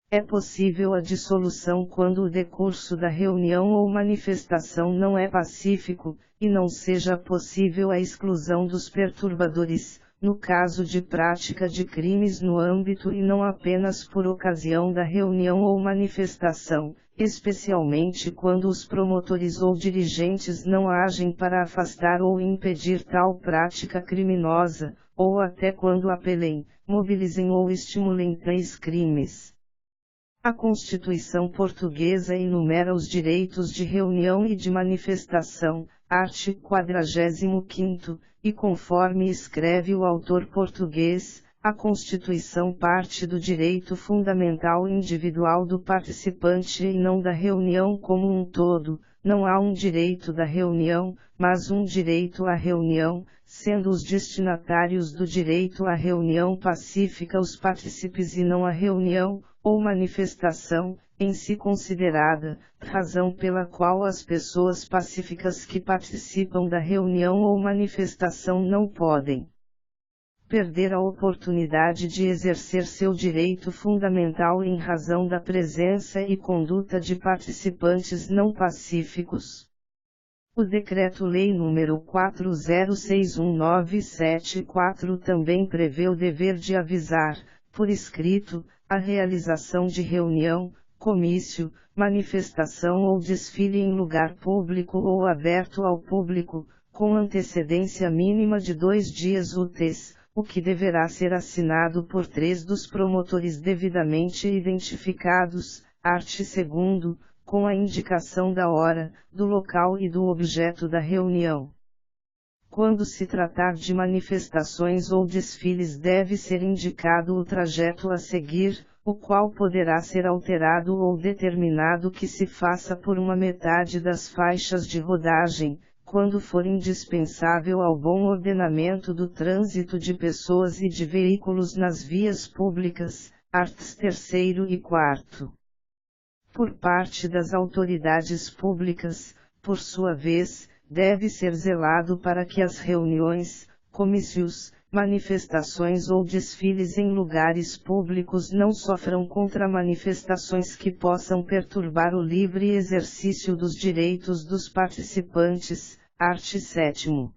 É possível a dissolução quando o decurso da reunião ou manifestação não é pacífico, e não seja possível a exclusão dos perturbadores, no caso de prática de crimes no âmbito e não apenas por ocasião da reunião ou manifestação, especialmente quando os promotores ou dirigentes não agem para afastar ou impedir tal prática criminosa, ou até quando apelem, mobilizem ou estimulem tais crimes. A Constituição Portuguesa enumera os direitos de reunião e de manifestação, art. 45º, e conforme escreve o autor português, a Constituição parte do direito fundamental individual do participante e não da reunião como um todo. Não há um direito da reunião, mas um direito à reunião, sendo os destinatários do direito à reunião pacífica os partícipes e não a reunião, ou manifestação, em si considerada, razão pela qual as pessoas pacíficas que participam da reunião ou manifestação não podem perder a oportunidade de exercer seu direito fundamental em razão da presença e conduta de participantes não pacíficos. O Decreto-Lei nº 40619774 também prevê o dever de avisar, por escrito, a realização de reunião, comício, manifestação ou desfile em lugar público ou aberto ao público, com antecedência mínima de 2 dias úteis, o que deverá ser assinado por 3 dos promotores devidamente identificados, art. 2º, com a indicação da hora, do local e do objeto da reunião. Quando se tratar de manifestações ou desfiles deve ser indicado o trajeto a seguir, o qual poderá ser alterado ou determinado que se faça por uma metade das faixas de rodagem, quando for indispensável ao bom ordenamento do trânsito de pessoas e de veículos nas vias públicas, arts. 3º e 4º. Por parte das autoridades públicas, por sua vez, deve ser zelado para que as reuniões, comícios, manifestações ou desfiles em lugares públicos não sofram contra-manifestações que possam perturbar o livre exercício dos direitos dos participantes, art. 7º.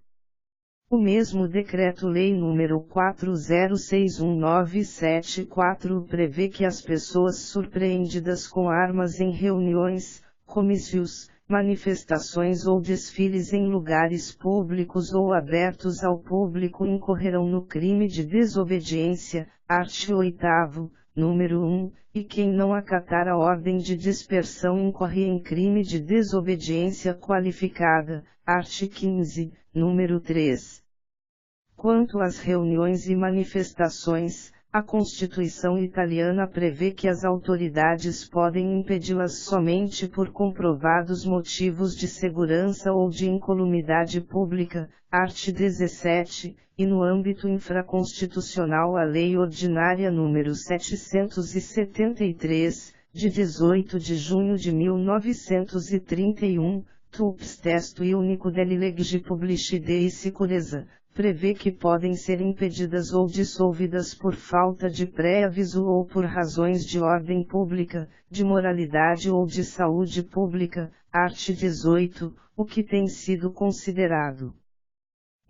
O mesmo Decreto-Lei nº 40619774 prevê que as pessoas surpreendidas com armas em reuniões, comícios, manifestações ou desfiles em lugares públicos ou abertos ao público incorrerão no crime de desobediência, art. 8º, número 1, e quem não acatar a ordem de dispersão incorre em crime de desobediência qualificada, art. 15, número 3. Quanto às reuniões e manifestações, a Constituição italiana prevê que as autoridades podem impedi-las somente por comprovados motivos de segurança ou de incolumidade pública, art. 17, e no âmbito infraconstitucional a Lei Ordinária nº 773, de 18 de junho de 1931, TUPS Testo Único delle Leggi Pubblici di Sicurezza, prevê que podem ser impedidas ou dissolvidas por falta de pré-aviso ou por razões de ordem pública, de moralidade ou de saúde pública, art. 18, o que tem sido considerado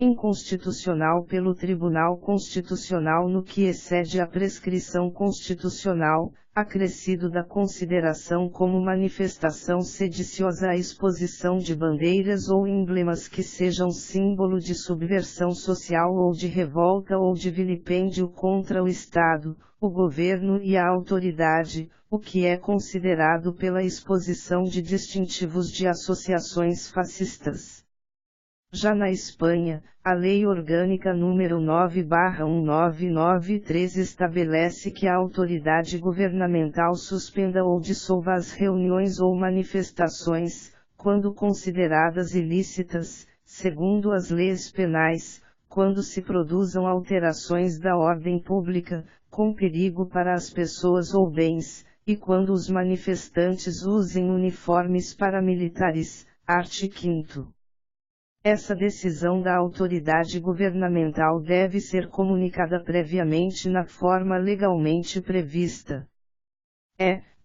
inconstitucional pelo Tribunal Constitucional no que excede a prescrição constitucional, acrescido da consideração como manifestação sediciosa a exposição de bandeiras ou emblemas que sejam símbolo de subversão social ou de revolta ou de vilipêndio contra o Estado, o governo e a autoridade, o que é considerado pela exposição de distintivos de associações fascistas. Já na Espanha, a Lei Orgânica nº 9/1993 estabelece que a autoridade governamental suspenda ou dissolva as reuniões ou manifestações, quando consideradas ilícitas, segundo as leis penais, quando se produzam alterações da ordem pública, com perigo para as pessoas ou bens, e quando os manifestantes usem uniformes paramilitares, art. 5º. Essa decisão da autoridade governamental deve ser comunicada previamente na forma legalmente prevista.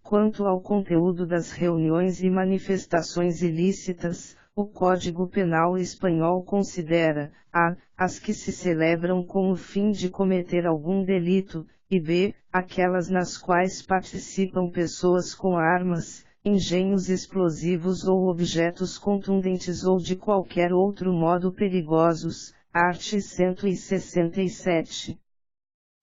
Quanto ao conteúdo das reuniões e manifestações ilícitas, o Código Penal espanhol considera a. as que se celebram com o fim de cometer algum delito, e b. aquelas nas quais participam pessoas com armas, engenhos explosivos ou objetos contundentes ou de qualquer outro modo perigosos, art. 167.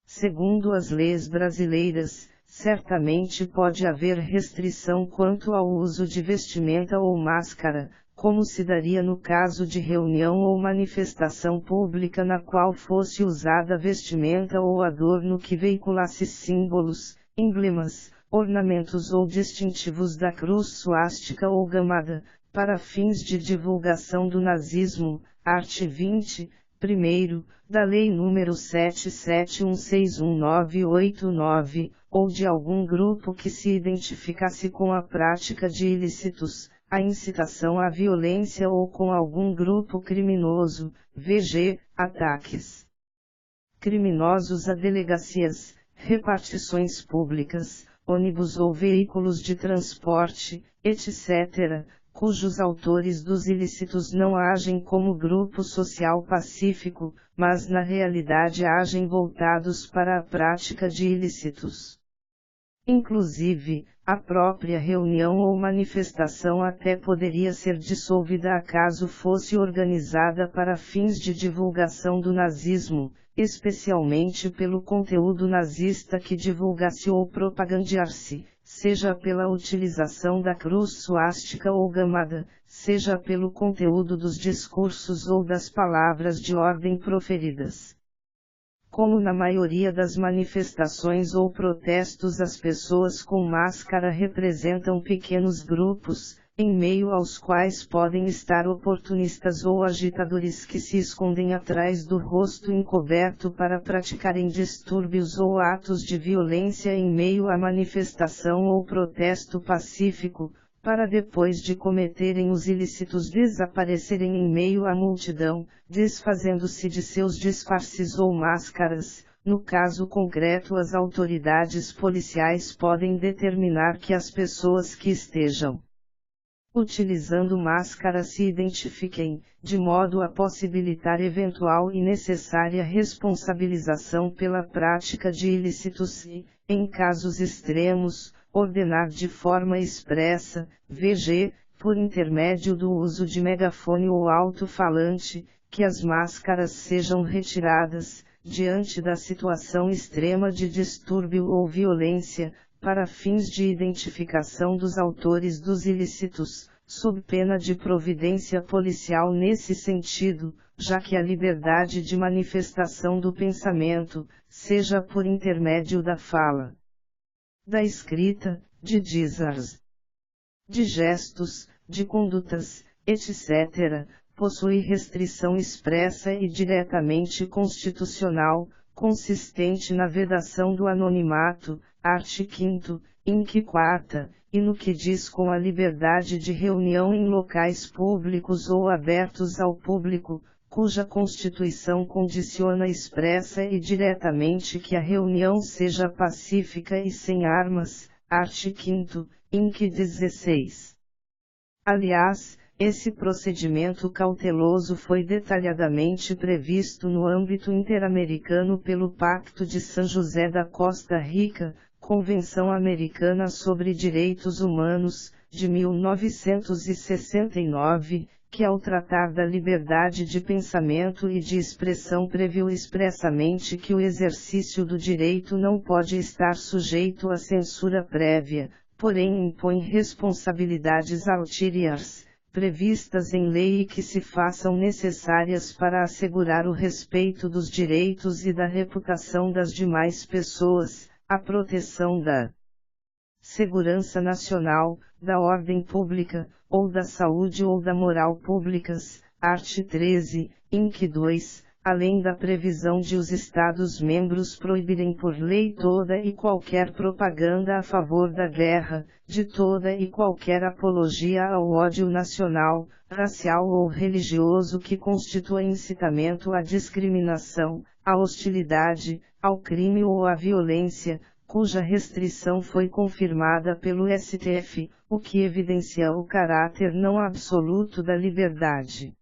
Segundo as leis brasileiras, certamente pode haver restrição quanto ao uso de vestimenta ou máscara, como se daria no caso de reunião ou manifestação pública na qual fosse usada vestimenta ou adorno que veiculasse símbolos, emblemas, ornamentos ou distintivos da cruz suástica ou gamada, para fins de divulgação do nazismo, art. 20, primeiro, da Lei nº 77161989, ou de algum grupo que se identificasse com a prática de ilícitos, a incitação à violência ou com algum grupo criminoso, vg. ataques criminosos a delegacias, repartições públicas, ônibus ou veículos de transporte, etc., cujos autores dos ilícitos não agem como grupo social pacífico, mas na realidade agem voltados para a prática de ilícitos. Inclusive, a própria reunião ou manifestação até poderia ser dissolvida acaso fosse organizada para fins de divulgação do nazismo, especialmente pelo conteúdo nazista que divulgasse ou propagandeasse, seja pela utilização da cruz suástica ou gamada, seja pelo conteúdo dos discursos ou das palavras de ordem proferidas. Como na maioria das manifestações ou protestos as pessoas com máscara representam pequenos grupos, em meio aos quais podem estar oportunistas ou agitadores que se escondem atrás do rosto encoberto para praticarem distúrbios ou atos de violência em meio à manifestação ou protesto pacífico, para depois de cometerem os ilícitos desaparecerem em meio à multidão, desfazendo-se de seus disfarces ou máscaras. No caso concreto, as autoridades policiais podem determinar que as pessoas que estejam utilizando máscara se identifiquem, de modo a possibilitar eventual e necessária responsabilização pela prática de ilícitos e, em casos extremos, ordenar de forma expressa, vg, por intermédio do uso de megafone ou alto-falante, que as máscaras sejam retiradas, diante da situação extrema de distúrbio ou violência, para fins de identificação dos autores dos ilícitos, sob pena de providência policial nesse sentido, já que a liberdade de manifestação do pensamento, seja por intermédio da fala, da escrita, de discursos, de gestos, de condutas, etc., possui restrição expressa e diretamente constitucional, consistente na vedação do anonimato, art. 5º, inc. 4ª, e no que diz com a liberdade de reunião em locais públicos ou abertos ao público, cuja Constituição condiciona expressa e diretamente que a reunião seja pacífica e sem armas, art. 5º, inc. 16. Aliás, esse procedimento cauteloso foi detalhadamente previsto no âmbito interamericano pelo Pacto de San José da Costa Rica, Convenção Americana sobre Direitos Humanos, de 1969, que ao tratar da liberdade de pensamento e de expressão previu expressamente que o exercício do direito não pode estar sujeito à censura prévia, porém impõe responsabilidades ulteriores, previstas em lei e que se façam necessárias para assegurar o respeito dos direitos e da reputação das demais pessoas, a proteção da segurança nacional, da ordem pública, ou da saúde ou da moral públicas, art. 13, inc. 2, além da previsão de os Estados-membros proibirem por lei toda e qualquer propaganda a favor da guerra, de toda e qualquer apologia ao ódio nacional, racial ou religioso que constitua incitamento à discriminação, à hostilidade, ao crime ou à violência, cuja restrição foi confirmada pelo STF, o que evidencia o caráter não absoluto da liberdade.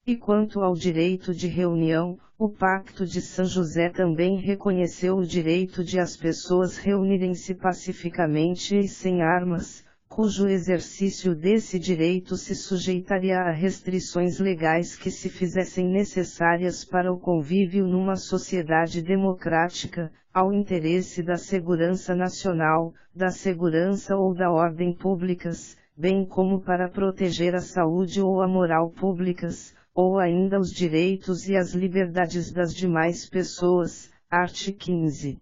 E quanto ao direito de reunião, o Pacto de San José também reconheceu o direito de as pessoas reunirem-se pacificamente e sem armas, cujo exercício desse direito se sujeitaria a restrições legais que se fizessem necessárias para o convívio numa sociedade democrática, ao interesse da segurança nacional, da segurança ou da ordem públicas, bem como para proteger a saúde ou a moral públicas, ou ainda os direitos e as liberdades das demais pessoas, art. 15.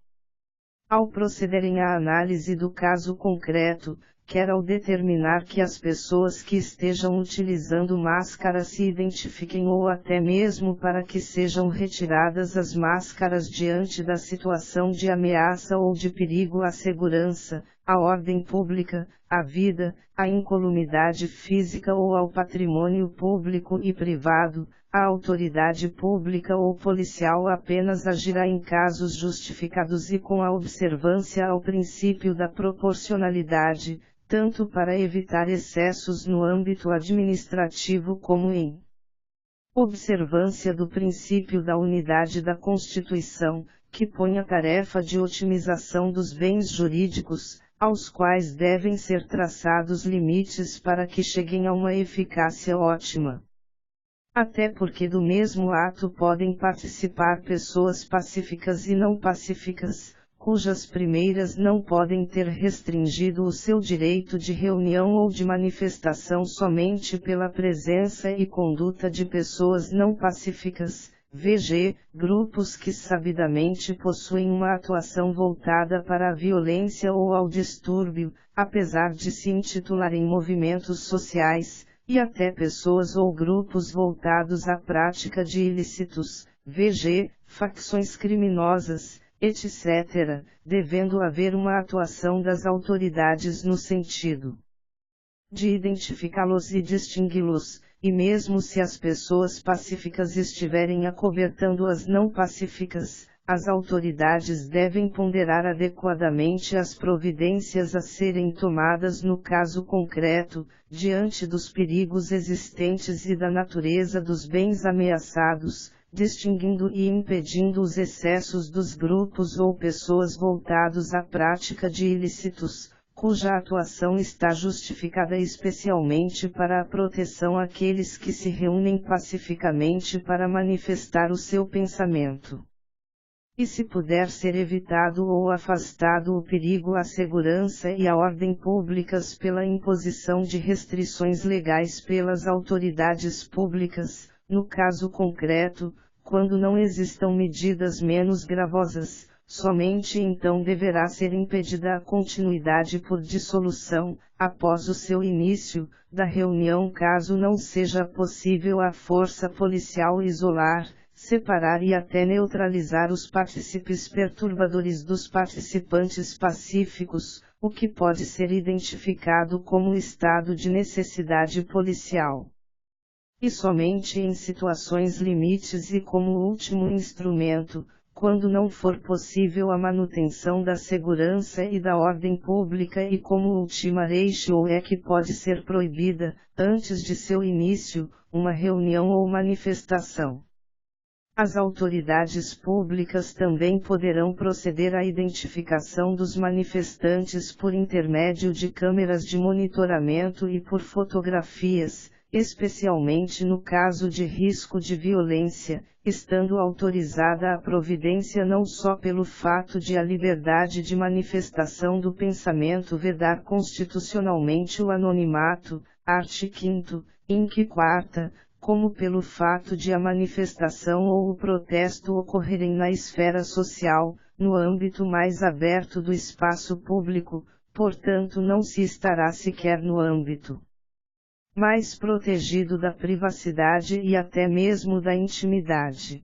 Ao procederem à análise do caso concreto, quer ao determinar que as pessoas que estejam utilizando máscara se identifiquem ou até mesmo para que sejam retiradas as máscaras diante da situação de ameaça ou de perigo à segurança, à ordem pública, à vida, à incolumidade física ou ao patrimônio público e privado, a autoridade pública ou policial apenas agirá em casos justificados e com a observância ao princípio da proporcionalidade, tanto para evitar excessos no âmbito administrativo como em observância do princípio da unidade da Constituição, que põe a tarefa de otimização dos bens jurídicos, aos quais devem ser traçados limites para que cheguem a uma eficácia ótima. Até porque do mesmo ato podem participar pessoas pacíficas e não pacíficas, cujas primeiras não podem ter restringido o seu direito de reunião ou de manifestação somente pela presença e conduta de pessoas não pacíficas, vg, grupos que sabidamente possuem uma atuação voltada para a violência ou ao distúrbio, apesar de se intitularem movimentos sociais, e até pessoas ou grupos voltados à prática de ilícitos, vg, facções criminosas, etc., devendo haver uma atuação das autoridades no sentido de identificá-los e distingui-los, e mesmo se as pessoas pacíficas estiverem acobertando as não pacíficas, as autoridades devem ponderar adequadamente as providências a serem tomadas no caso concreto, diante dos perigos existentes e da natureza dos bens ameaçados, distinguindo e impedindo os excessos dos grupos ou pessoas voltados à prática de ilícitos, cuja atuação está justificada especialmente para a proteção àqueles que se reúnem pacificamente para manifestar o seu pensamento. E se puder ser evitado ou afastado o perigo à segurança e à ordem públicas pela imposição de restrições legais pelas autoridades públicas, no caso concreto, quando não existam medidas menos gravosas, somente então deverá ser impedida a continuidade por dissolução, após o seu início, da reunião caso não seja possível à força policial isolar, separar e até neutralizar os partícipes perturbadores dos participantes pacíficos, o que pode ser identificado como estado de necessidade policial. E somente em situações limites e como último instrumento, quando não for possível a manutenção da segurança e da ordem pública e como última ratio é que pode ser proibida, antes de seu início, uma reunião ou manifestação. As autoridades públicas também poderão proceder à identificação dos manifestantes por intermédio de câmeras de monitoramento e por fotografias, especialmente no caso de risco de violência, estando autorizada a providência não só pelo fato de a liberdade de manifestação do pensamento vedar constitucionalmente o anonimato, art. 5º, inc. 4ª, como pelo fato de a manifestação ou o protesto ocorrerem na esfera social, no âmbito mais aberto do espaço público, portanto não se estará sequer no âmbito mais protegido da privacidade e até mesmo da intimidade.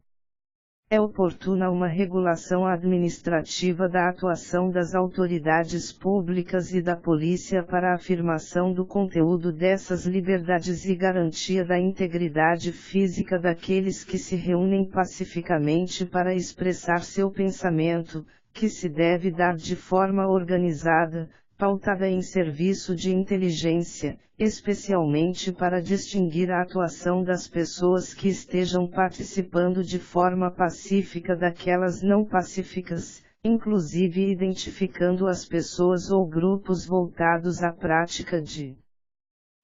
É oportuna uma regulação administrativa da atuação das autoridades públicas e da polícia para a afirmação do conteúdo dessas liberdades e garantia da integridade física daqueles que se reúnem pacificamente para expressar seu pensamento, que se deve dar de forma organizada, pautada em serviço de inteligência, especialmente para distinguir a atuação das pessoas que estejam participando de forma pacífica daquelas não pacíficas, inclusive identificando as pessoas ou grupos voltados à prática de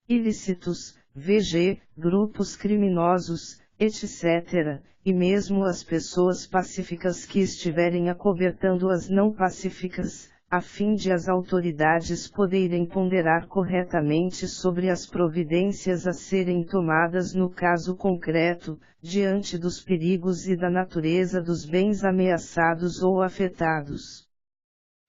ilícitos, vg, grupos criminosos, etc., e mesmo as pessoas pacíficas que estiverem acobertando as não pacíficas, a fim de as autoridades poderem ponderar corretamente sobre as providências a serem tomadas no caso concreto, diante dos perigos e da natureza dos bens ameaçados ou afetados.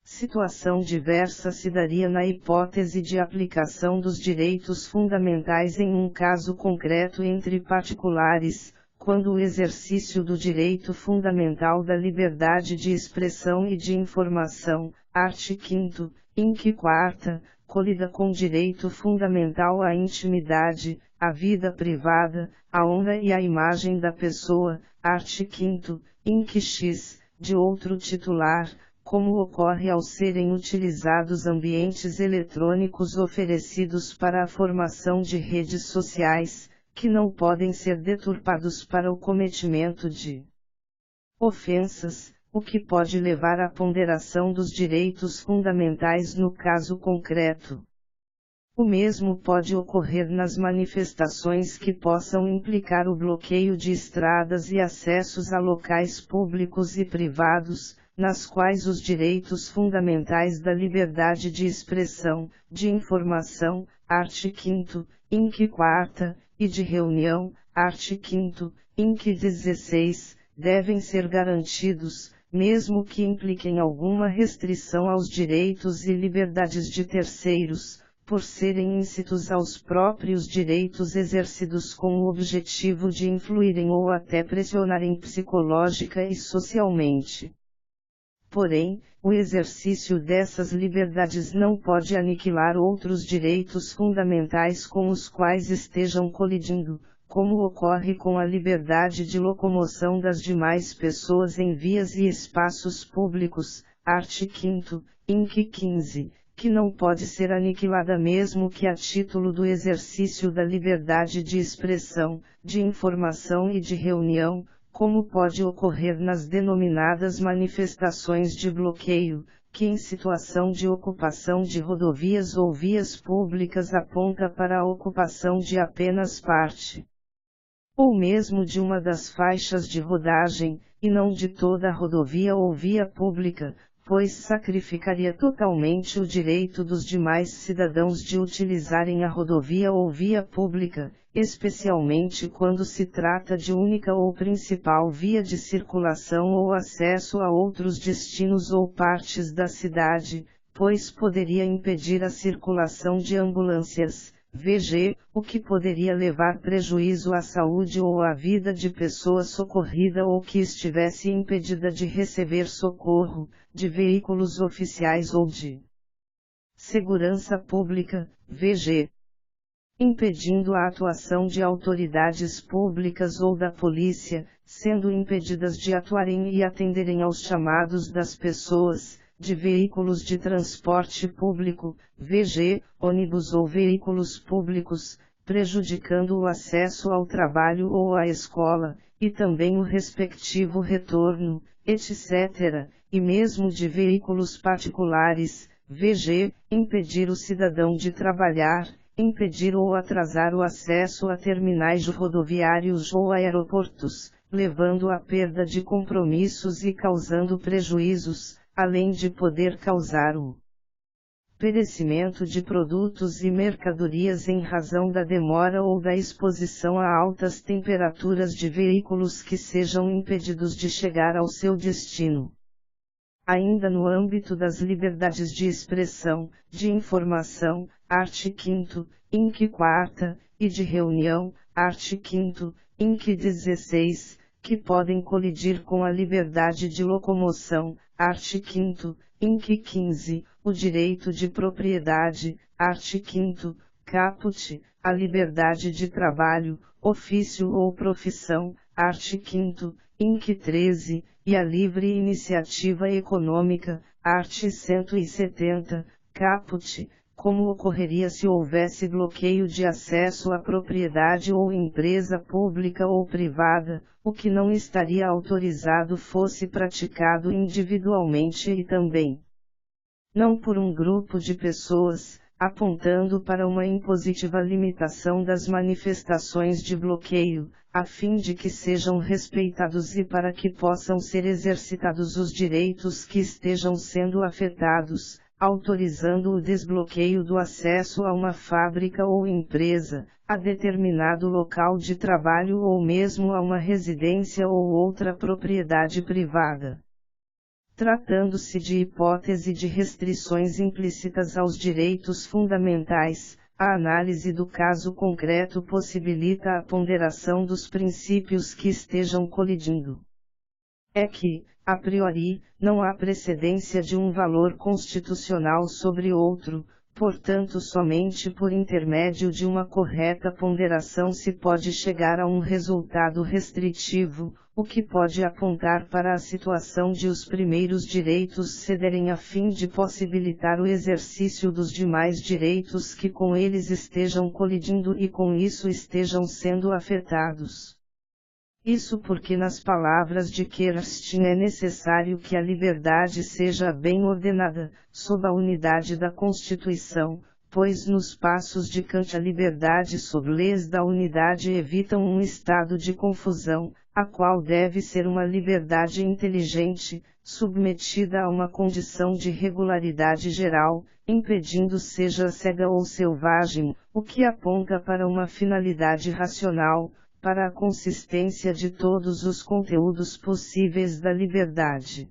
Situação diversa se daria na hipótese de aplicação dos direitos fundamentais em um caso concreto entre particulares, quando o exercício do direito fundamental da liberdade de expressão e de informação, art. 5º, inc. 4ª, colida com direito fundamental à intimidade, à vida privada, à honra e à imagem da pessoa, art. 5º, inc. X, de outro titular, como ocorre ao serem utilizados ambientes eletrônicos oferecidos para a formação de redes sociais, que não podem ser deturpados para o cometimento de ofensas, o que pode levar à ponderação dos direitos fundamentais no caso concreto. O mesmo pode ocorrer nas manifestações que possam implicar o bloqueio de estradas e acessos a locais públicos e privados, nas quais os direitos fundamentais da liberdade de expressão, de informação, art. 5º, inc. 4ª, e de reunião, art. 5º, inc. 16, devem ser garantidos, mesmo que impliquem alguma restrição aos direitos e liberdades de terceiros, por serem íncitos aos próprios direitos exercidos com o objetivo de influírem ou até pressionarem psicológica e socialmente. Porém, o exercício dessas liberdades não pode aniquilar outros direitos fundamentais com os quais estejam colidindo, como ocorre com a liberdade de locomoção das demais pessoas em vias e espaços públicos, art. 5º, inc. 15. Que não pode ser aniquilada mesmo que a título do exercício da liberdade de expressão, de informação e de reunião, como pode ocorrer nas denominadas manifestações de bloqueio, que em situação de ocupação de rodovias ou vias públicas aponta para a ocupação de apenas parte, ou mesmo de uma das faixas de rodagem, e não de toda a rodovia ou via pública, pois sacrificaria totalmente o direito dos demais cidadãos de utilizarem a rodovia ou via pública, especialmente quando se trata de única ou principal via de circulação ou acesso a outros destinos ou partes da cidade, pois poderia impedir a circulação de ambulâncias, vg, o que poderia levar prejuízo à saúde ou à vida de pessoa socorrida ou que estivesse impedida de receber socorro, de veículos oficiais ou de segurança pública, vg. Impedindo a atuação de autoridades públicas ou da polícia, sendo impedidas de atuarem e atenderem aos chamados das pessoas, de veículos de transporte público, vg, ônibus ou veículos públicos, prejudicando o acesso ao trabalho ou à escola, e também o respectivo retorno, etc., e mesmo de veículos particulares, vg, impedir o cidadão de trabalhar, impedir ou atrasar o acesso a terminais rodoviários ou aeroportos, levando à perda de compromissos e causando prejuízos, além de poder causar o perecimento de produtos e mercadorias em razão da demora ou da exposição a altas temperaturas de veículos que sejam impedidos de chegar ao seu destino. Ainda no âmbito das liberdades de expressão, de informação, art. 5º, inc. 4ª, e de reunião, art. 5º, inc. 16, que podem colidir com a liberdade de locomoção, art. 5º, inc. 15, o direito de propriedade, art. 5º, caput, a liberdade de trabalho, ofício ou profissão, art. 5º, inc. 13, e a livre iniciativa econômica, art. 170, caput, como ocorreria se houvesse bloqueio de acesso à propriedade ou empresa pública ou privada, o que não estaria autorizado fosse praticado individualmente e também não por um grupo de pessoas, apontando para uma impositiva limitação das manifestações de bloqueio, a fim de que sejam respeitados e para que possam ser exercitados os direitos que estejam sendo afetados, autorizando o desbloqueio do acesso a uma fábrica ou empresa, a determinado local de trabalho ou mesmo a uma residência ou outra propriedade privada. Tratando-se de hipótese de restrições implícitas aos direitos fundamentais, a análise do caso concreto possibilita a ponderação dos princípios que estejam colidindo. É que, a priori, não há precedência de um valor constitucional sobre outro, portanto somente por intermédio de uma correta ponderação se pode chegar a um resultado restritivo, o que pode apontar para a situação de os primeiros direitos cederem a fim de possibilitar o exercício dos demais direitos que com eles estejam colidindo e com isso estejam sendo afetados. Isso porque nas palavras de Kerstin é necessário que a liberdade seja bem ordenada, sob a unidade da Constituição, pois nos passos de Kant a liberdade sob leis da unidade evitam um estado de confusão, a qual deve ser uma liberdade inteligente, submetida a uma condição de regularidade geral, impedindo seja cega ou selvagem, o que aponta para uma finalidade racional, para a consistência de todos os conteúdos possíveis da liberdade.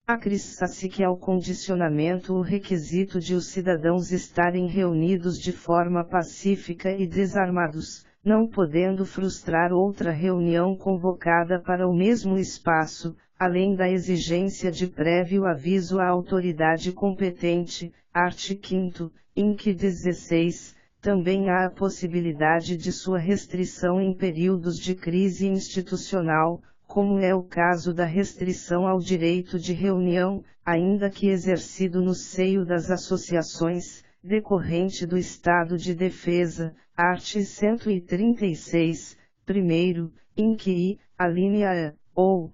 Acresce que ao condicionamento o requisito de os cidadãos estarem reunidos de forma pacífica e desarmados, não podendo frustrar outra reunião convocada para o mesmo espaço, além da exigência de prévio aviso à autoridade competente, art. 5º, inc. 16, também há a possibilidade de sua restrição em períodos de crise institucional, como é o caso da restrição ao direito de reunião, ainda que exercido no seio das associações, decorrente do estado de defesa, art. 136, primeiro, inc. I, alínea E, ou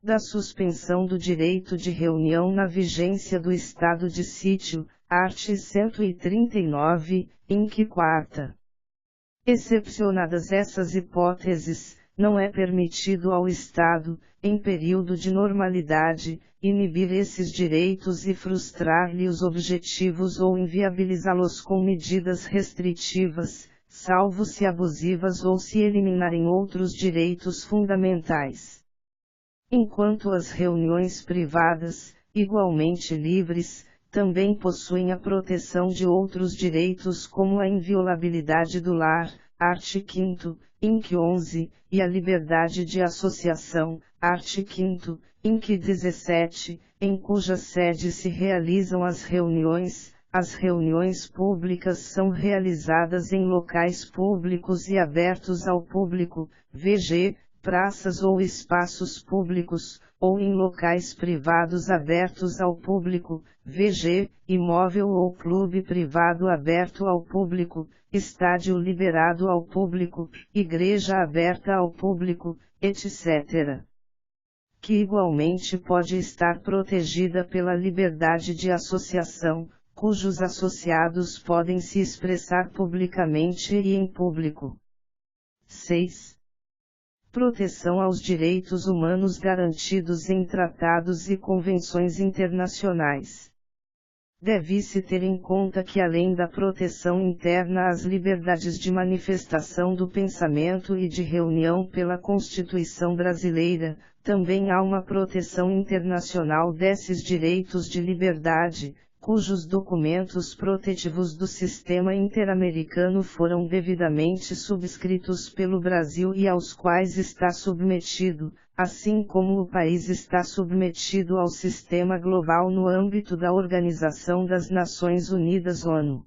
da suspensão do direito de reunião na vigência do estado de sítio, art. 139, inc. 4. Excepcionadas essas hipóteses, não é permitido ao Estado, em período de normalidade, inibir esses direitos e frustrar-lhe os objetivos ou inviabilizá-los com medidas restritivas, salvo se abusivas ou se eliminarem outros direitos fundamentais. Enquanto as reuniões privadas, igualmente livres, também possuem a proteção de outros direitos como a inviolabilidade do lar, art. 5º, inc. 11, e a liberdade de associação, art. 5º, inc. 17, em cuja sede se realizam as reuniões públicas são realizadas em locais públicos e abertos ao público, vg, praças ou espaços públicos, ou em locais privados abertos ao público, vg, imóvel ou clube privado aberto ao público, estádio liberado ao público, igreja aberta ao público, etc. Que igualmente pode estar protegida pela liberdade de associação, cujos associados podem se expressar publicamente e em público. 6. Proteção aos direitos humanos garantidos em tratados e convenções internacionais. Deve-se ter em conta que além da proteção interna às liberdades de manifestação do pensamento e de reunião pela Constituição brasileira, também há uma proteção internacional desses direitos de liberdade, cujos documentos protetivos do sistema interamericano foram devidamente subscritos pelo Brasil e aos quais está submetido, assim como o país está submetido ao sistema global no âmbito da Organização das Nações Unidas (ONU).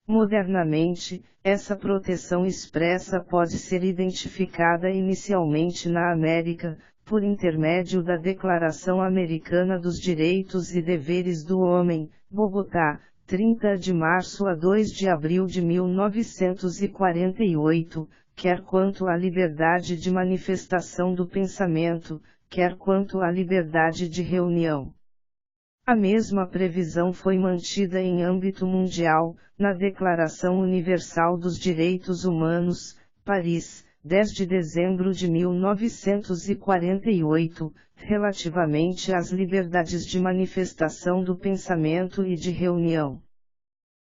Modernamente, essa proteção expressa pode ser identificada inicialmente na América, por intermédio da Declaração Americana dos Direitos e Deveres do Homem, Bogotá, 30 de março a 2 de abril de 1948, quer quanto à liberdade de manifestação do pensamento, quer quanto à liberdade de reunião. A mesma previsão foi mantida em âmbito mundial, na Declaração Universal dos Direitos Humanos, Paris, 10 de dezembro de 1948, relativamente às liberdades de manifestação do pensamento e de reunião.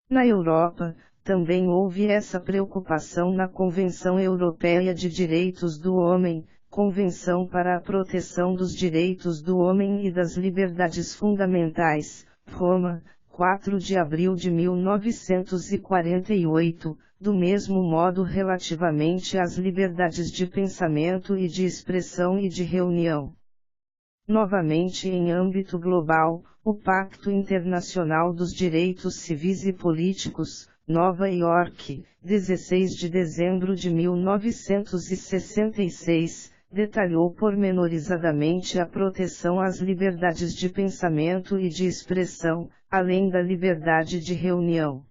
Na Europa, também houve essa preocupação na Convenção Europeia de Direitos do Homem, Convenção para a Proteção dos Direitos do Homem e das Liberdades Fundamentais, Roma, 4 de abril de 1948, do mesmo modo relativamente às liberdades de pensamento e de expressão e de reunião. Novamente em âmbito global, o Pacto Internacional dos Direitos Civis e Políticos, Nova York, 16 de dezembro de 1966, detalhou pormenorizadamente a proteção às liberdades de pensamento e de expressão, além da liberdade de reunião.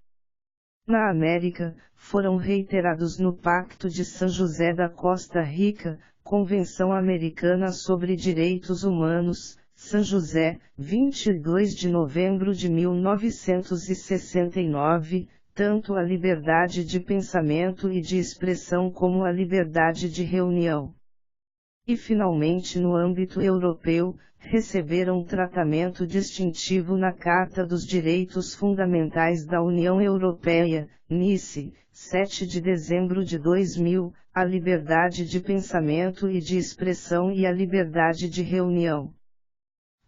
na América, foram reiterados no Pacto de San José da Costa Rica, Convenção Americana sobre Direitos Humanos, San José, 22 de novembro de 1969, tanto a liberdade de pensamento e de expressão como a liberdade de reunião. E finalmente no âmbito europeu, receberam tratamento distintivo na Carta dos Direitos Fundamentais da União Europeia, Nice, 7 de dezembro de 2000, a liberdade de pensamento e de expressão e a liberdade de reunião.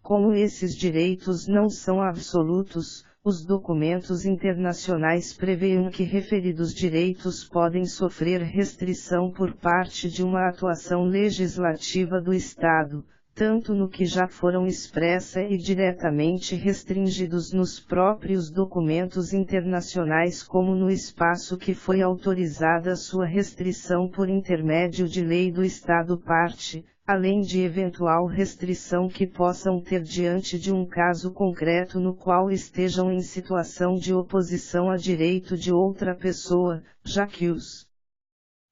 Como esses direitos não são absolutos, os documentos internacionais preveem que referidos direitos podem sofrer restrição por parte de uma atuação legislativa do Estado, tanto no que já foram expressa e diretamente restringidos nos próprios documentos internacionais como no espaço que foi autorizada sua restrição por intermédio de lei do Estado parte, além de eventual restrição que possam ter diante de um caso concreto no qual estejam em situação de oposição a direito de outra pessoa, já que os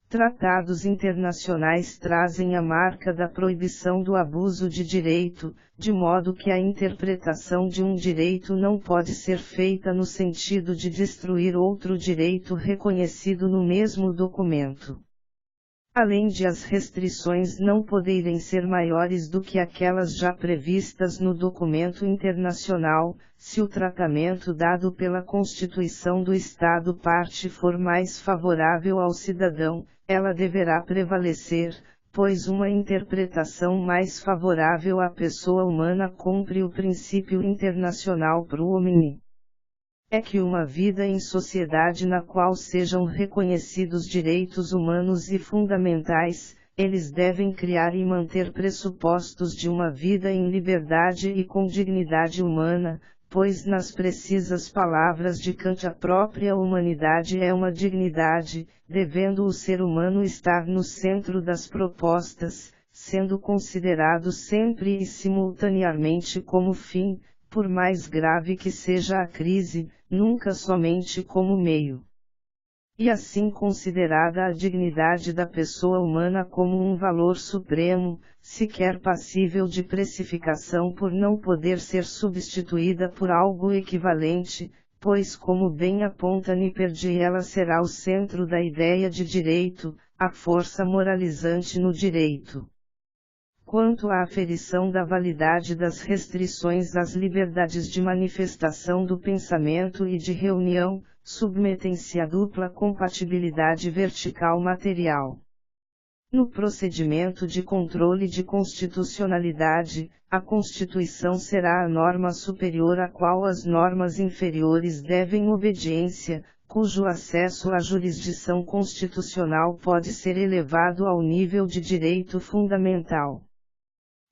tratados internacionais trazem a marca da proibição do abuso de direito, de modo que a interpretação de um direito não pode ser feita no sentido de destruir outro direito reconhecido no mesmo documento. Além de as restrições não poderem ser maiores do que aquelas já previstas no documento internacional, se o tratamento dado pela Constituição do Estado parte for mais favorável ao cidadão, ela deverá prevalecer, pois uma interpretação mais favorável à pessoa humana cumpre o princípio internacional pro homine. É que uma vida em sociedade na qual sejam reconhecidos direitos humanos e fundamentais, eles devem criar e manter pressupostos de uma vida em liberdade e com dignidade humana, pois nas precisas palavras de Kant a própria humanidade é uma dignidade, devendo o ser humano estar no centro das propostas, sendo considerado sempre e simultaneamente como fim, por mais grave que seja a crise, nunca somente como meio. E assim considerada a dignidade da pessoa humana como um valor supremo, sequer passível de precificação por não poder ser substituída por algo equivalente, pois como bem aponta Niperdi ela será o centro da ideia de direito, a força moralizante no direito. Quanto à aferição da validade das restrições às liberdades de manifestação do pensamento e de reunião, submetem-se à dupla compatibilidade vertical material. No procedimento de controle de constitucionalidade, a Constituição será a norma superior à qual as normas inferiores devem obediência, cujo acesso à jurisdição constitucional pode ser elevado ao nível de direito fundamental.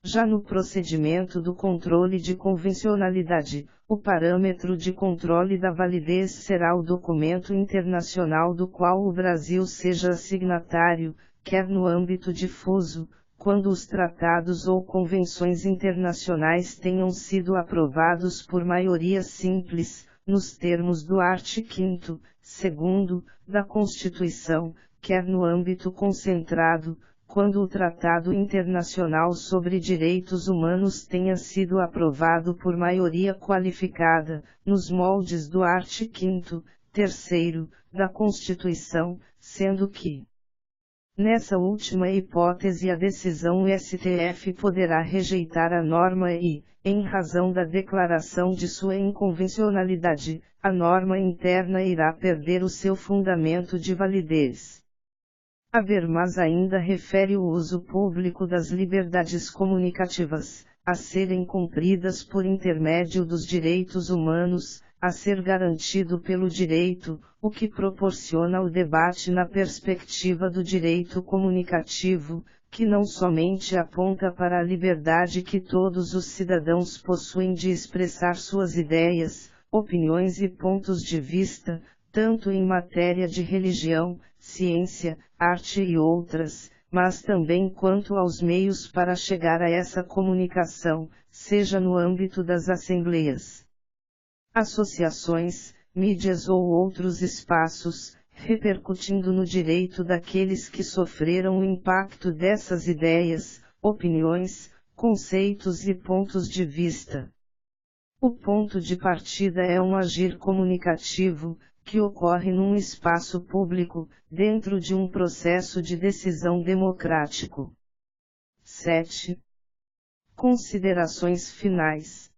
Já no procedimento do controle de convencionalidade, o parâmetro de controle da validez será o documento internacional do qual o Brasil seja signatário, quer no âmbito difuso, quando os tratados ou convenções internacionais tenham sido aprovados por maioria simples, nos termos do artigo 5º, 2º, da Constituição, quer no âmbito concentrado, quando o Tratado Internacional sobre Direitos Humanos tenha sido aprovado por maioria qualificada, nos moldes do artigo 5º, 3º, da Constituição, sendo que, nessa última hipótese a decisão o STF poderá rejeitar a norma e, em razão da declaração de sua inconvencionalidade, a norma interna irá perder o seu fundamento de validez. Mas ainda refere o uso público das liberdades comunicativas, a serem cumpridas por intermédio dos direitos humanos, a ser garantido pelo direito, o que proporciona o debate na perspectiva do direito comunicativo, que não somente aponta para a liberdade que todos os cidadãos possuem de expressar suas ideias, opiniões e pontos de vista, tanto em matéria de religião, ciência, arte e outras, mas também quanto aos meios para chegar a essa comunicação, seja no âmbito das assembleias, associações, mídias ou outros espaços, repercutindo no direito daqueles que sofreram o impacto dessas ideias, opiniões, conceitos e pontos de vista. O ponto de partida é um agir comunicativo, que ocorre num espaço público, dentro de um processo de decisão democrático. 7. Considerações finais.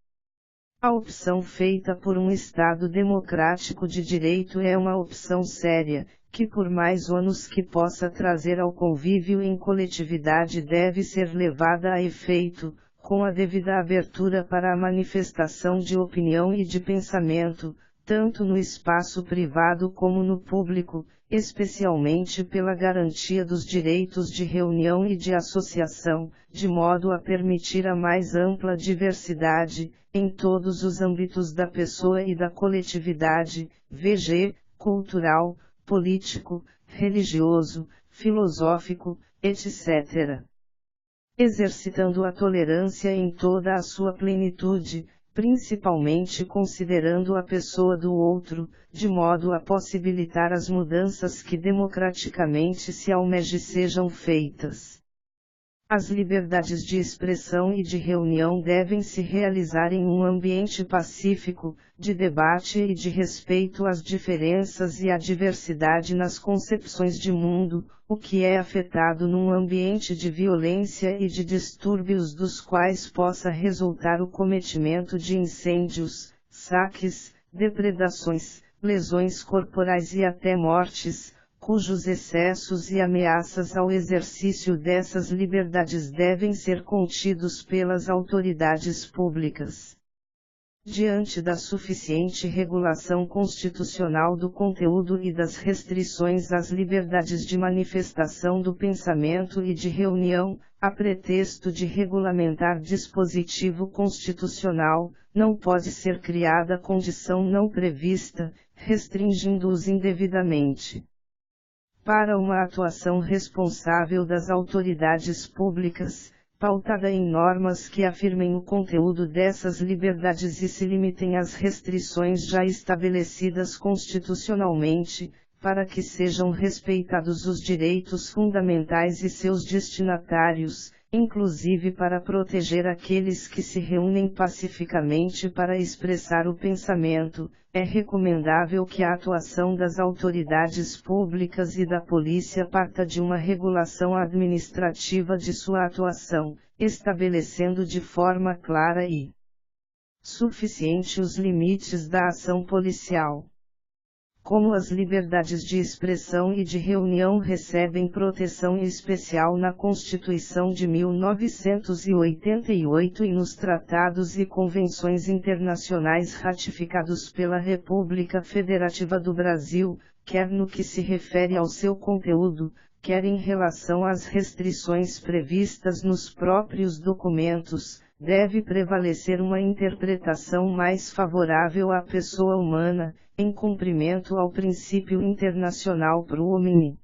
A opção feita por um Estado democrático de direito é uma opção séria, que por mais ônus que possa trazer ao convívio em coletividade deve ser levada a efeito, com a devida abertura para a manifestação de opinião e de pensamento, tanto no espaço privado como no público, especialmente pela garantia dos direitos de reunião e de associação, de modo a permitir a mais ampla diversidade, em todos os âmbitos da pessoa e da coletividade, v.g., cultural, político, religioso, filosófico, etc. Exercitando a tolerância em toda a sua plenitude, principalmente considerando a pessoa do outro, de modo a possibilitar as mudanças que democraticamente se almeje sejam feitas. As liberdades de expressão e de reunião devem se realizar em um ambiente pacífico, de debate e de respeito às diferenças e à diversidade nas concepções de mundo, o que é afetado num ambiente de violência e de distúrbios dos quais possa resultar o cometimento de incêndios, saques, depredações, lesões corporais e até mortes, cujos excessos e ameaças ao exercício dessas liberdades devem ser contidos pelas autoridades públicas. Diante da suficiente regulação constitucional do conteúdo e das restrições às liberdades de manifestação do pensamento e de reunião, a pretexto de regulamentar dispositivo constitucional, não pode ser criada condição não prevista, restringindo-os indevidamente. Para uma atuação responsável das autoridades públicas, pautada em normas que afirmem o conteúdo dessas liberdades e se limitem às restrições já estabelecidas constitucionalmente, para que sejam respeitados os direitos fundamentais e seus destinatários, inclusive para proteger aqueles que se reúnem pacificamente para expressar o pensamento, é recomendável que a atuação das autoridades públicas e da polícia parta de uma regulação administrativa de sua atuação, estabelecendo de forma clara e suficiente os limites da ação policial. Como as liberdades de expressão e de reunião recebem proteção especial na Constituição de 1988 e nos tratados e convenções internacionais ratificados pela República Federativa do Brasil, quer no que se refere ao seu conteúdo, quer em relação às restrições previstas nos próprios documentos, deve prevalecer uma interpretação mais favorável à pessoa humana, em cumprimento ao princípio internacional pro homine.